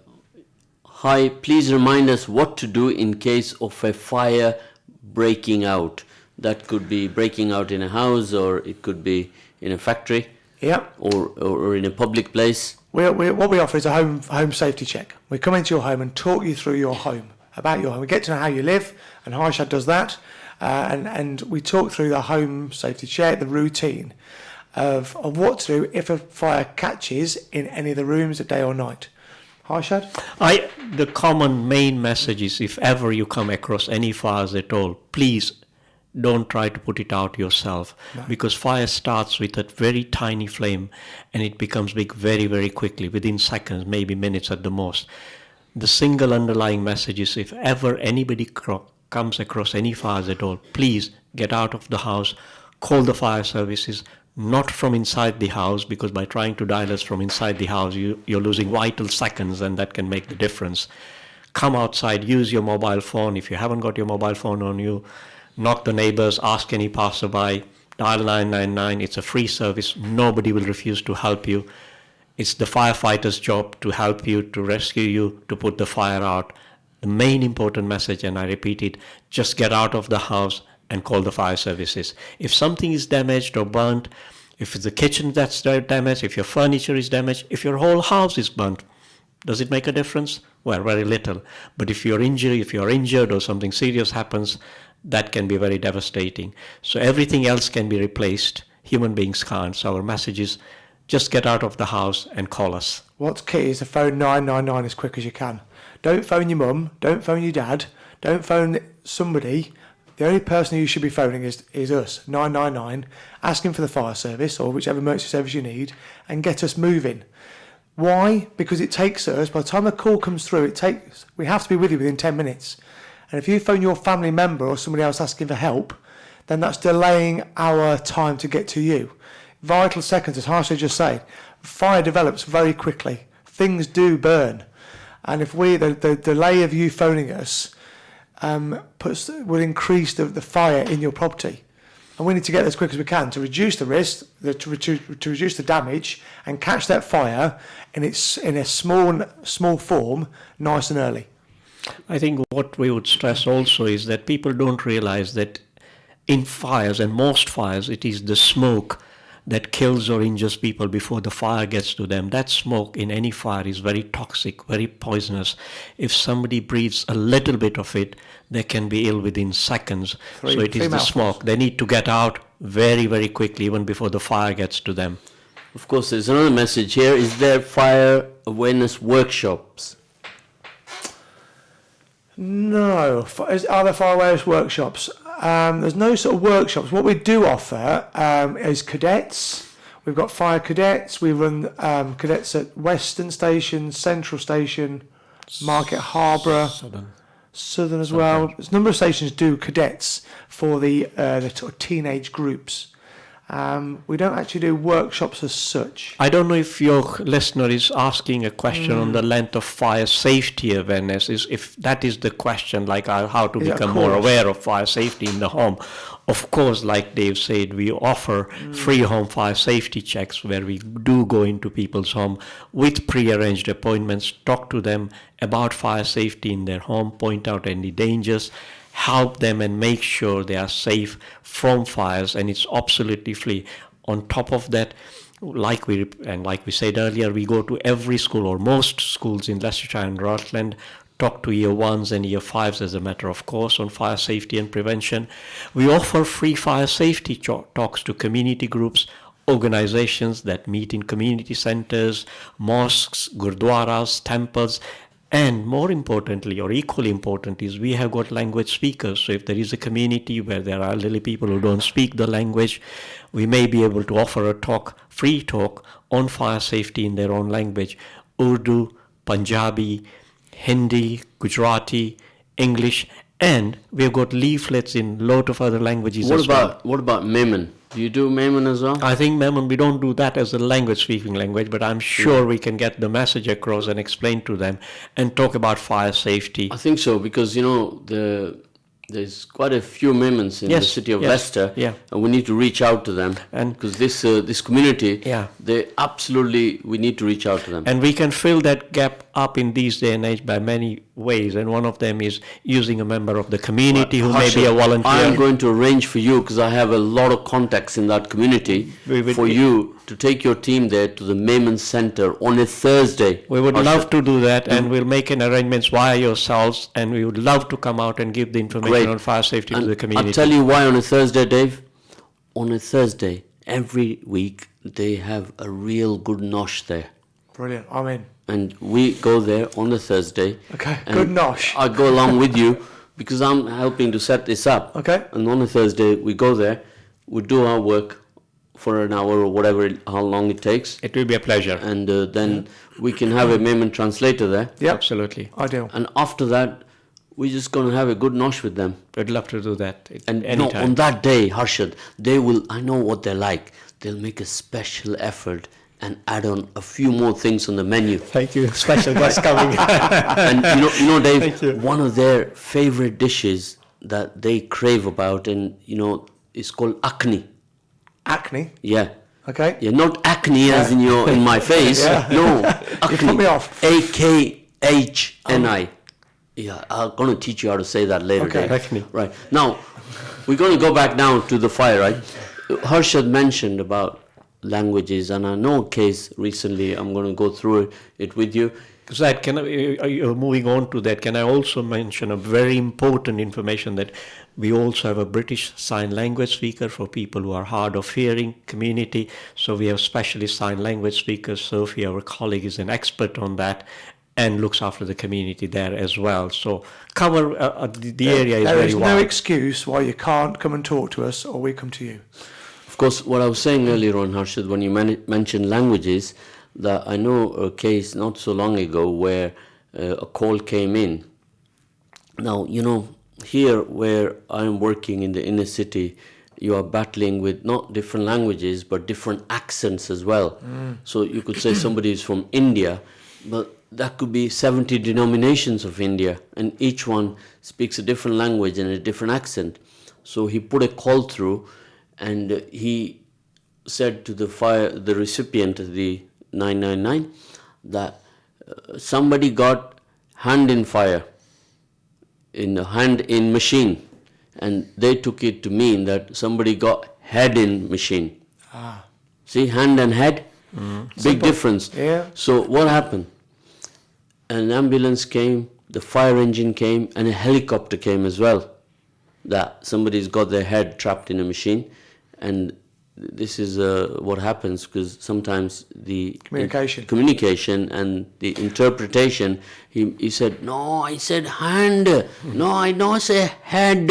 S1: Hi, please remind us what to do in case of a fire breaking out. That could be breaking out in a house, or it could be in a factory.
S3: Yeah.
S1: Or in a public place.
S3: What we offer is a home safety check. We come into your home and talk you through your home, about your home. We get to know how you live, and Harshad does that. And we talk through the home safety check, the routine of what to do if a fire catches in any of the rooms at day or night. Harshad?
S4: The common main message is, if ever you come across any fires at all, please don't try to put it out yourself. No. Because fire starts with a very tiny flame and it becomes big very, very quickly, within seconds, maybe minutes at the most. The single underlying message is, if ever anybody comes across any fires at all, please get out of the house, call the fire services, not from inside the house, because by trying to dial us from inside the house, you're losing vital seconds, and that can make the difference. Come outside, use your mobile phone. If you haven't got your mobile phone on you, knock the neighbors, ask any passerby, dial 999. It's a free service. Nobody will refuse to help you. It's the firefighter's job to help you, to rescue you, to put the fire out. The main important message, and I repeat it, just get out of the house and call the fire services. If something is damaged or burnt, if it's the kitchen that's damaged, if your furniture is damaged, if your whole house is burnt, does it make a difference? Well, very little. But if you're injured or something serious happens, that can be very devastating. So everything else can be replaced. Human beings can't. So our message is, just get out of the house and call us.
S3: What's key is to phone 999 as quick as you can. Don't phone your mum, don't phone your dad, don't phone somebody. The only person you should be phoning is us, 999, asking for the fire service or whichever emergency service you need, and get us moving. Why? Because it takes us, by the time the call comes through, we have to be with you within 10 minutes. And if you phone your family member or somebody else asking for help, then that's delaying our time to get to you. Vital seconds, as Harsha just said, fire develops very quickly. Things do burn. And if the delay of you phoning us will increase the fire in your property. And we need to get as quick as we can to reduce the risk, to reduce the damage, and catch that fire in a small form, nice and early.
S4: I think what we would stress also is that people don't realize that in fires, and most fires, it is the smoke that kills or injures people before the fire gets to them. That smoke in any fire is very toxic, very poisonous. If somebody breathes a little bit of it, they can be ill within seconds. So it is the smoke. They need to get out very, very quickly, even before the fire gets to them.
S1: Of course, there's another message here. Is there fire awareness workshops?
S3: No. Are there fire awareness workshops? There's no sort of workshops. What we do offer is cadets. We've got fire cadets. We run cadets at Western Station, Central Station, Market Harborough, Southern as well. There's a number of stations do cadets for the sort of teenage groups. We don't actually do workshops as such.
S4: I don't know if your listener is asking a question on the length of fire safety awareness. If that is the question, like how to become more aware of fire safety in the home. Of course, like Dave said, we offer free home fire safety checks where we do go into people's home with pre-arranged appointments, talk to them about fire safety in their home, point out any dangers, help them and make sure they are safe from fires, and it's absolutely free. On top of that, like we said earlier, we go to every school or most schools in Leicestershire and Rutland, talk to year 1s and year 5s as a matter of course on fire safety and prevention. We offer free fire safety talks to community groups, organizations that meet in community centers, mosques, gurdwaras, temples. And more importantly, or equally important, is we have got language speakers. So if there is a community where there are elderly people who don't speak the language, we may be able to offer a talk, free talk on fire safety in their own language. Urdu, Punjabi, Hindi, Gujarati, English, and we've got leaflets in a lot of other languages as well.
S1: What about Memon? Do you do Memon as well?
S4: I think Memon, we don't do that as a speaking language, but I'm sure we can get the message across and explain to them and talk about fire safety.
S1: I think so, because there's quite a few Memons in the city of Leicester, and we need to reach out to them. And because this community, we need to reach out to them.
S4: And we can fill that gap up in these day and age by many ways, and one of them is using a member of the community who may be a volunteer.
S1: I am going to arrange for you, because I have a lot of contacts in that community, for you to take your team there to the Memon Centre on a Thursday.
S4: We would love to do that, and we'll make an arrangements via yourselves, and we would love to come out and give the information on fire safety to the community.
S1: I'll tell you why on a Thursday, Dave. On a Thursday, every week, they have a real good nosh there.
S3: Brilliant, I'm in.
S1: And we go there on the Thursday.
S3: Okay, good nosh.
S1: I go along with you because I'm helping to set this up.
S3: Okay.
S1: And on a Thursday, we go there, we do our work for an hour or whatever, how long it takes.
S4: It will be a pleasure.
S1: And then we can have a Memon translator there.
S3: Yeah,
S4: absolutely.
S3: Ideal.
S1: And after that, we're just going to have a good nosh with them.
S4: I'd love to do that.
S1: And on that day, Harshad, they will, I know what they're like. They'll make a special effort and add on a few more things on the menu.
S4: Thank you. Special guest coming.
S1: And Dave, one of their favorite dishes that they crave about, and is called acne.
S3: Acne?
S1: Yeah.
S3: Okay.
S1: Yeah, not acne as in my face. No, acne.
S3: You put me off.
S1: AKHNI. Yeah, I'm going to teach you how to say that later.
S3: Okay.
S1: Dave.
S4: Acne.
S1: Right. Now, we're going to go back now to the fire, right? Harshad mentioned about languages, and I know a case recently. I'm going to go through it with you.
S4: Zad, moving on to that, can I also mention a very important information that we also have a British Sign Language speaker for people who are hard of hearing community. So we have specialist sign language speakers. Sophie, our colleague, is an expert on that and looks after the community there as well. So cover the area is very wide.
S3: There is no excuse why you can't come and talk to us or we come to you.
S1: Of course, what I was saying earlier on, Harshad, when you mentioned languages, that I know a case not so long ago where a call came in. Now, here where I'm working in the inner city, you are battling with not different languages, but different accents as well. So you could say somebody is from India, but that could be 70 denominations of India, and each one speaks a different language and a different accent. So he put a call through, and he said to the recipient of the 999 that somebody got hand in fire, hand in machine, and they took it to mean that somebody got head in machine. See, hand and head, big difference.
S3: Yeah.
S1: So what happened? An ambulance came, the fire engine came, and a helicopter came as well. That somebody's got their head trapped in a machine, and this is what happens, because sometimes the communication and the interpretation, he said, no, I said hand, no, I say head.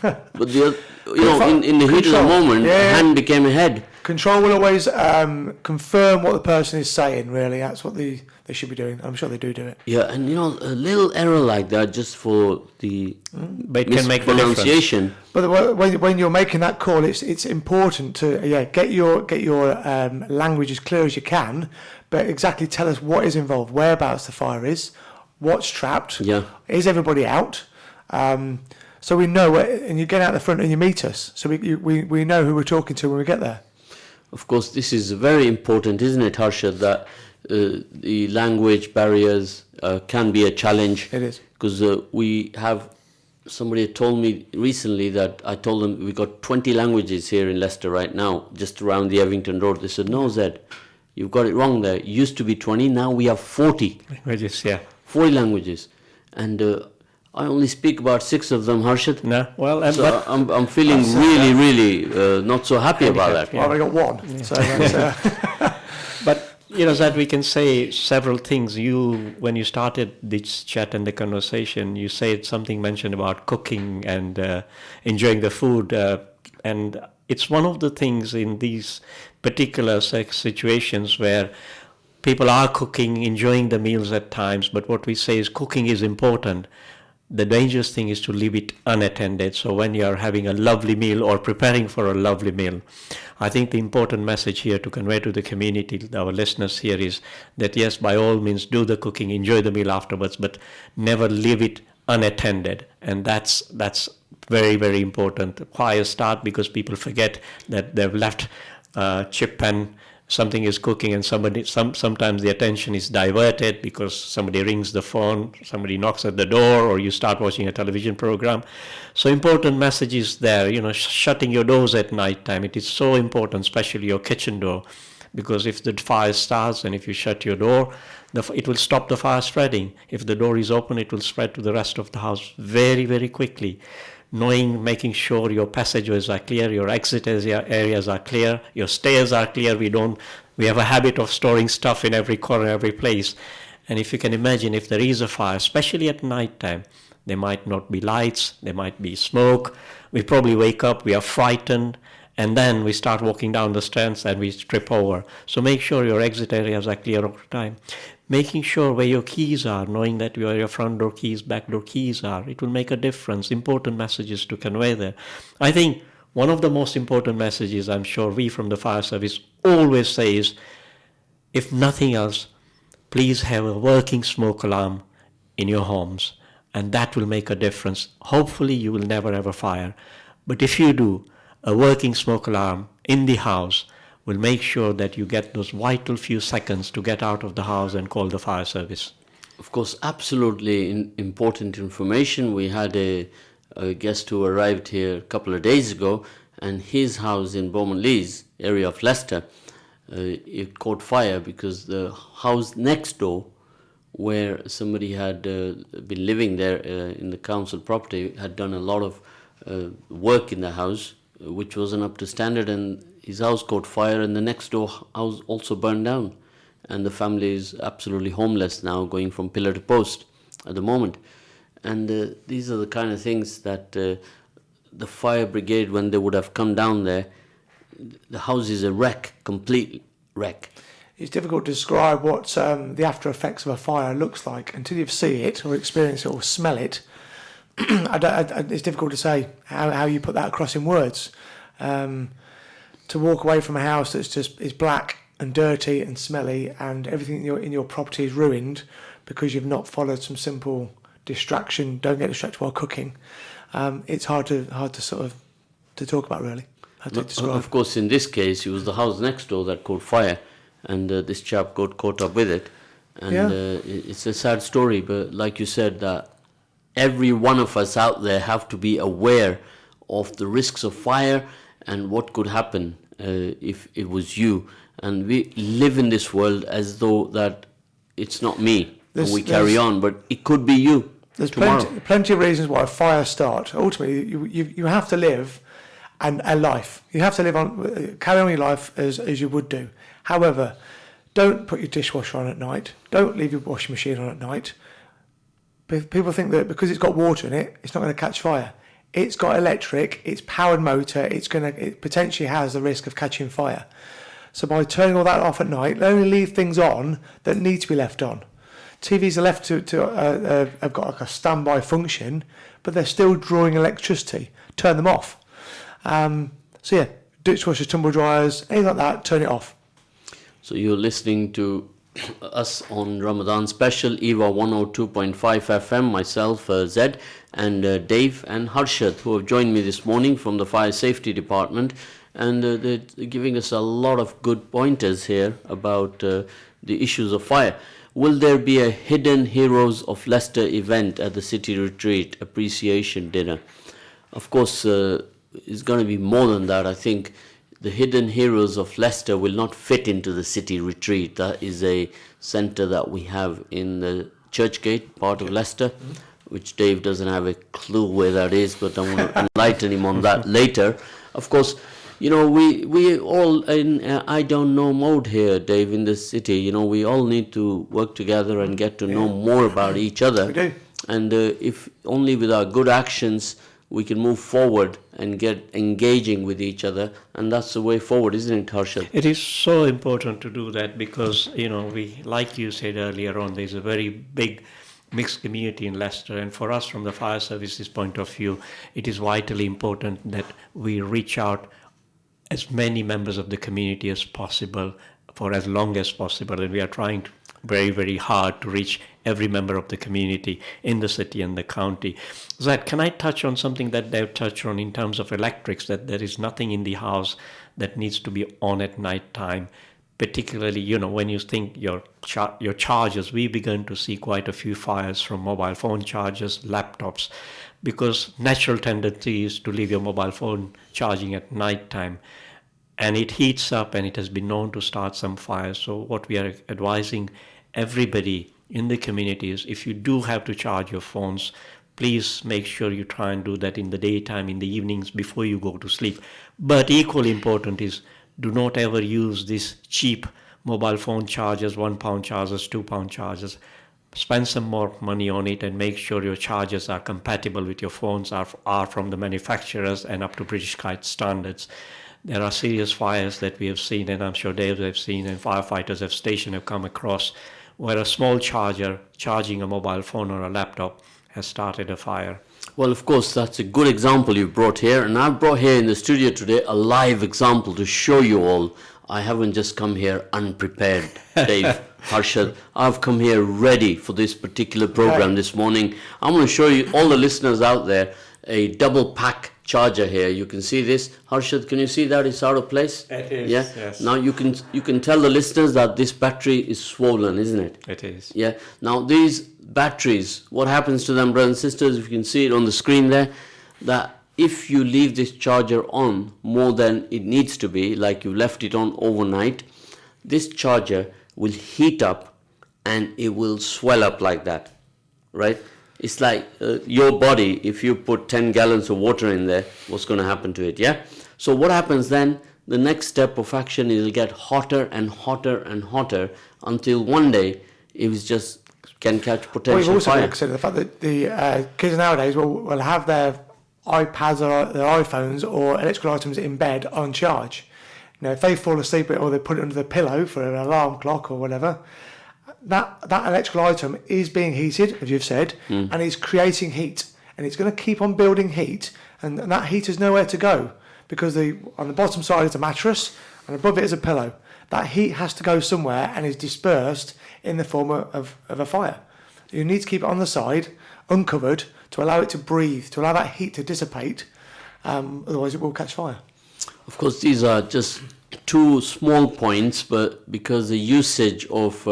S1: But in the heat of the moment, hand became a head.
S3: Control will always confirm what the person is saying, really. That's what they should be doing. I'm sure they do it.
S1: Yeah, and a little error like that just for the mispronunciation.
S3: But when you're making that call, it's important to get your language as clear as you can, but exactly tell us what is involved, whereabouts the fire is, what's trapped, is everybody out, so we know and you get out the front and you meet us, so we know who we're talking to when we get there.
S1: Of course, this is very important, isn't it, Harsha, that the language barriers can be a challenge.
S3: It is.
S1: Because somebody told me recently that I told them we got 20 languages here in Leicester right now, just around the Evington Road. They said, no, Zed, you've got it wrong there. It used to be 20, now we have 40.
S4: Languages, yeah.
S1: 40 languages. And I only speak about 6 of them, Harshad.
S4: No, well,
S1: so I'm feeling really not so happy about that.
S3: Well, I got 1. Yeah. So that's,
S4: but Zed, we can say several things. When you started this chat and the conversation, you mentioned about cooking and enjoying the food, and it's one of the things in these particular situations where people are cooking, enjoying the meals at times, but what we say is cooking is important. The dangerous thing is to leave it unattended. So when you are having a lovely meal or preparing for a lovely meal, I think the important message here to convey to the community, our listeners here, is that yes, by all means, do the cooking, enjoy the meal afterwards, but never leave it unattended. And that's very, very important. Fires start because people forget that they've left chip pan. Something is cooking and sometimes the attention is diverted because somebody rings the phone, somebody knocks at the door, or you start watching a television program. So important messages there, shutting your doors at night time. It is so important, especially your kitchen door, because if the fire starts and if you shut your door, it will stop the fire spreading. If the door is open, it will spread to the rest of the house very, very quickly. Making sure your passageways are clear, your exit areas are clear, your stairs are clear. We have a habit of storing stuff in every corner, every place. And if you can imagine, if there is a fire, especially at night time, there might not be lights, there might be smoke. We probably wake up, we are frightened, and then we start walking down the stairs and we trip over. So make sure your exit areas are clear all the time. Making sure where your keys are, knowing that where your front door keys, back door keys are, it will make a difference. Important messages to convey there. I think one of the most important messages I'm sure we from the fire service always say is, if nothing else, please have a working smoke alarm in your homes, and that will make a difference. Hopefully you will never have a fire, but if you do, a working smoke alarm in the house will make sure that you get those vital few seconds to get out of the house and call the fire service.
S1: Of course, absolutely important information. We had a guest who arrived here a couple of days ago, and his house in Beaumont Leys, area of Leicester, it caught fire because the house next door, where somebody had been living there in the council property, had done a lot of work in the house, which wasn't up to standard, and his house caught fire, and the next door house also burned down, and the family is absolutely homeless now, going from pillar to post at the moment. And these are the kind of things that the fire brigade, when they would have come down there, the house is a wreck, complete wreck.
S3: It's difficult to describe what the after effects of a fire looks like until you see it or experience it or smell it. It's difficult to say how you put that across in words. To walk away from a house that's is black and dirty and smelly, and everything in your property is ruined because you've not followed some simple distraction. Don't get distracted while cooking. It's hard to sort of to talk about, really.
S1: Of course, in this case, it was the house next door that caught fire, and this chap got caught up with it. And it's a sad story, but like you said, that every one of us out there have to be aware of the risks of fire and what could happen if it was you. And we live in this world as though that it's not me, and we carry on, but it could be you.
S3: There's
S1: tomorrow.
S3: plenty of reasons why fires start. Ultimately, you have to live and a life. You have to carry on your life as you would do. However, don't put your dishwasher on at night. Don't leave your washing machine on at night. People think that because it's got water in it, it's not going to catch fire. It's got electric, it's powered motor, it potentially has the risk of catching fire. So by turning all that off at night, only leave things on that need to be left on. TVs are left have got like a standby function, but they're still drawing electricity. Turn them off. So yeah, dishwashers, tumble dryers, anything like that, turn it off.
S1: So you're listening to us on Ramadan special, EAVA 102.5 FM, myself, Zed, and Dave and Harshad, who have joined me this morning from the Fire Safety Department, and they're giving us a lot of good pointers here about the issues of fire. Will there be a Hidden Heroes of Leicester event at the City Retreat Appreciation Dinner? Of course, it's going to be more than that. I think the Hidden Heroes of Leicester will not fit into the City Retreat. That is a centre that we have in the Churchgate, part of Leicester, which Dave doesn't have a clue where that is, but I'm going to enlighten him on that later. Of course, you know, we all in I don't know mode here, Dave, in this city. You know, we all need to work together and get to know more about each other.
S3: We do.
S1: And if only with our good actions we can move forward and get engaging with each other, and that's the way forward, isn't it, Harshad?
S4: It is so important to do that because, you know, we, like you said earlier on, there's a very big mixed community in Leicester, and for us from the fire services point of view, it is vitally important that we reach out as many members of the community as possible for as long as possible, and we are trying very, very hard to reach every member of the community in the city and the county. Zed, can I touch on something that they've touched on in terms of electrics, that there is nothing in the house that needs to be on at night time, particularly, you know, when you think your chargers. We began to see quite a few fires from mobile phone chargers, laptops, because natural tendency is to leave your mobile phone charging at night time. And it heats up, and it has been known to start some fires. So what we are advising everybody in the community is, if you do have to charge your phones, please make sure you try and do that in the daytime, in the evenings, before you go to sleep. But equally important is, do not ever use these cheap mobile phone chargers, £1 chargers, £2 chargers. Spend some more money on it and make sure your chargers are compatible with your phones, are from the manufacturers and up to British Kite standards. There are serious fires that we have seen, and I'm sure Dave have seen, and firefighters have come across, where a small charger charging a mobile phone or a laptop has started a fire.
S1: Well, of course, that's a good example you've brought here, and I've brought here in the studio today a live example to show you all. I haven't just come here unprepared, Dave, Harshad. I've come here ready for this particular program this morning. I'm going to show you, all the listeners out there, a double pack charger here. You can see this. Harshad, can you see that it's out of place?
S4: It is,
S1: yeah?
S4: yes.
S1: Now you can tell the listeners that this battery is swollen, isn't it?
S4: It is.
S1: Yeah. Now these batteries, what happens to them, brothers and sisters, if you can see it on the screen there, that if you leave this charger on more than it needs to be, like you left it on overnight, this charger will heat up and it will swell up like that, right? It's like your body, if you put 10 gallons of water in there, what's going to happen to it, yeah? So what happens then, the next step of action is it'll get hotter and hotter and hotter until one day it was just can catch potential
S3: we've also
S1: fire.
S3: considered the fact that the kids nowadays will have their iPads or their iPhones or electrical items in bed on charge. You know, if they fall asleep or they put it under the pillow for an alarm clock or whatever, that electrical item is being heated, as you've said, and it's creating heat, and it's going to keep on building heat, and that heat has nowhere to go, because on the bottom side is a mattress and above it is a pillow. That heat has to go somewhere and is dispersed in the form of a fire. You need to keep it on the side, uncovered, to allow it to breathe, to allow that heat to dissipate, otherwise it will catch fire.
S1: Of course, these are just two small points, but because the usage of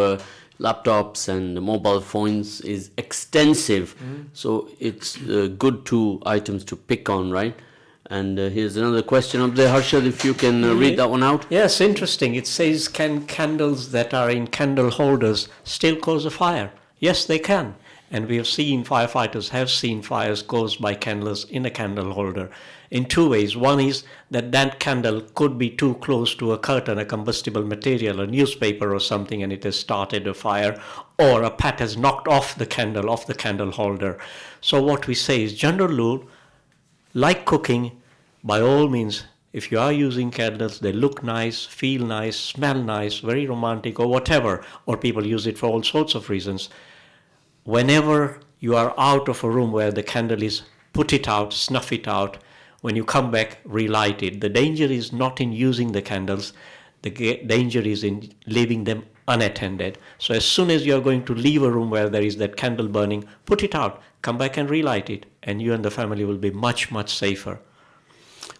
S1: laptops and mobile phones is extensive, so it's good two items to pick on, right? And here's another question up there, Harshad, if you can read that one out.
S4: Yes, interesting. It says, can candles that are in candle holders still cause a fire? Yes, they can. And we have seen, firefighters have seen fires caused by candles in a candle holder in two ways. One is that that candle could be too close to a curtain, a combustible material, a newspaper or something, and it has started a fire, or a pat has knocked off the candle holder. So what we say is, general rule, like cooking, by all means, if you are using candles, they look nice, feel nice, smell nice, very romantic or whatever, or people use it for all sorts of reasons. Whenever you are out of a room where the candle is, put it out, snuff it out. When you come back, relight it. The danger is not in using the candles. The danger is in leaving them unattended. So as soon as you are going to leave a room where there is that candle burning, put it out, come back and relight it, and you and the family will be much, much safer.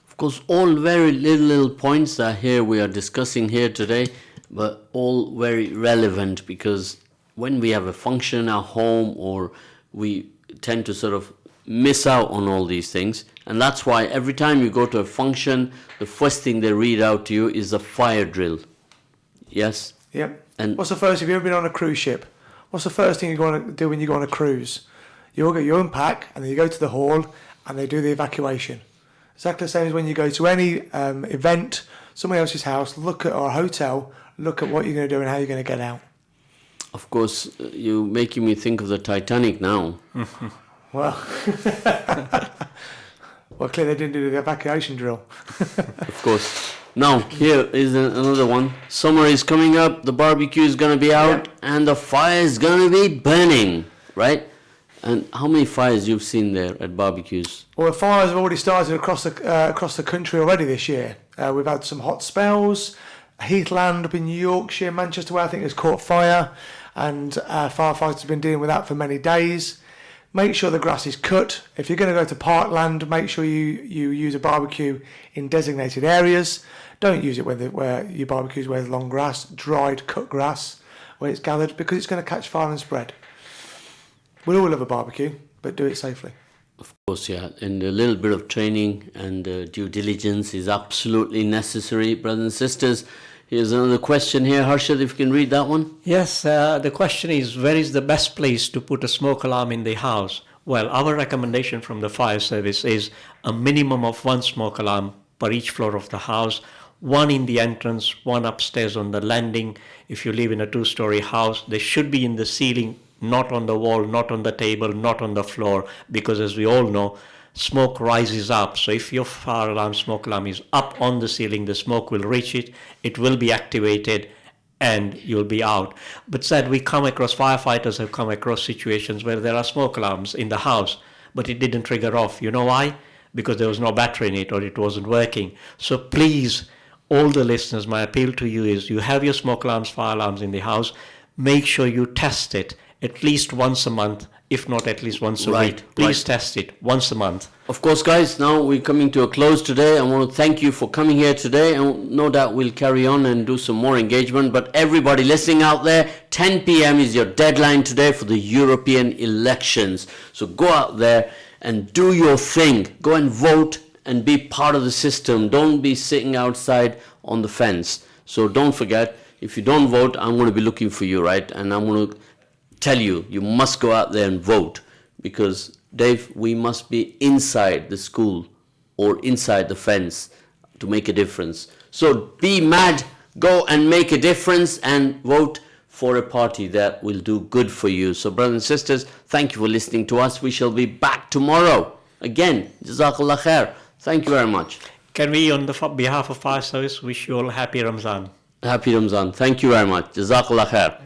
S1: Of course, all very little points that here we are discussing here today, but all very relevant, because when we have a function at home, or we tend to sort of miss out on all these things, and that's why every time you go to a function, the first thing they read out to you is a fire drill. Yes?
S3: Yep.
S1: And
S3: what's the first, have you ever been on a cruise ship? What's the first thing you're going to do when you go on a cruise? You unpack, and then you go to the hall, and they do the evacuation. Exactly the same as when you go to any event, somebody else's house, or a hotel, look at what you're going to do and how you're going to get out.
S1: of course, you're making me think of the Titanic now.
S3: Well, well, clearly they didn't do the evacuation drill.
S1: Of course. Now, here is another one. Summer is coming up, the barbecue is going to be out, and the fire is going to be burning, right? And how many fires you've seen there at barbecues?
S3: Well, the fires have already started across the country already this year. We've had some hot spells. Heathland up in Yorkshire, Manchester, where I think has caught fire, and firefighters have been dealing with that for many days. Make sure the grass is cut. If you're going to go to parkland, make sure you use a barbecue in designated areas. Don't use it where your barbecues where there's long grass, dried, cut grass, where it's gathered, because it's going to catch fire and spread. We all love a barbecue, but do it safely.
S1: Of course, yeah. And a little bit of training and due diligence is absolutely necessary, brothers and sisters. Here's another question here. Harshad, if you can read that one.
S4: Yes, the question is, where is the best place to put a smoke alarm in the house? Well, our recommendation from the fire service is a minimum of one smoke alarm per each floor of the house. One in the entrance, one upstairs on the landing. If you live in a two-story house, they should be in the ceiling, not on the wall, not on the table, not on the floor, because as we all know, smoke rises up. So if your fire alarm, smoke alarm is up on the ceiling, the smoke will reach it, it will be activated, and you'll be out. But said, firefighters have come across situations where there are smoke alarms in the house, but it didn't trigger off. You know why? Because there was no battery in it, or it wasn't working. So please, all the listeners, my appeal to you is, you have your smoke alarms, fire alarms in the house, make sure you test it at least once a month, if not at least once a week. Please test it once a month.
S1: Of course, guys, now we're coming to a close today. I want to thank you for coming here today, and no doubt we'll carry on and do some more engagement. But everybody listening out there, 10 p.m. is your deadline today for the European elections. So go out there and do your thing. Go and vote and be part of the system. Don't be sitting outside on the fence. So don't forget, if you don't vote, I'm going to be looking for you, right? And I'm going to tell you, you must go out there and vote, because Dave, we must be inside the school or inside the fence to make a difference. So be mad, go and make a difference and vote for a party that will do good for you. So brothers and sisters, thank you for listening to us. We shall be back tomorrow. Again, Jazakallah khair. Thank you very much.
S4: Can we, on the behalf of Fire Service, wish you all happy Ramzan?
S1: Happy Ramzan. Thank you very much. Jazakallah khair.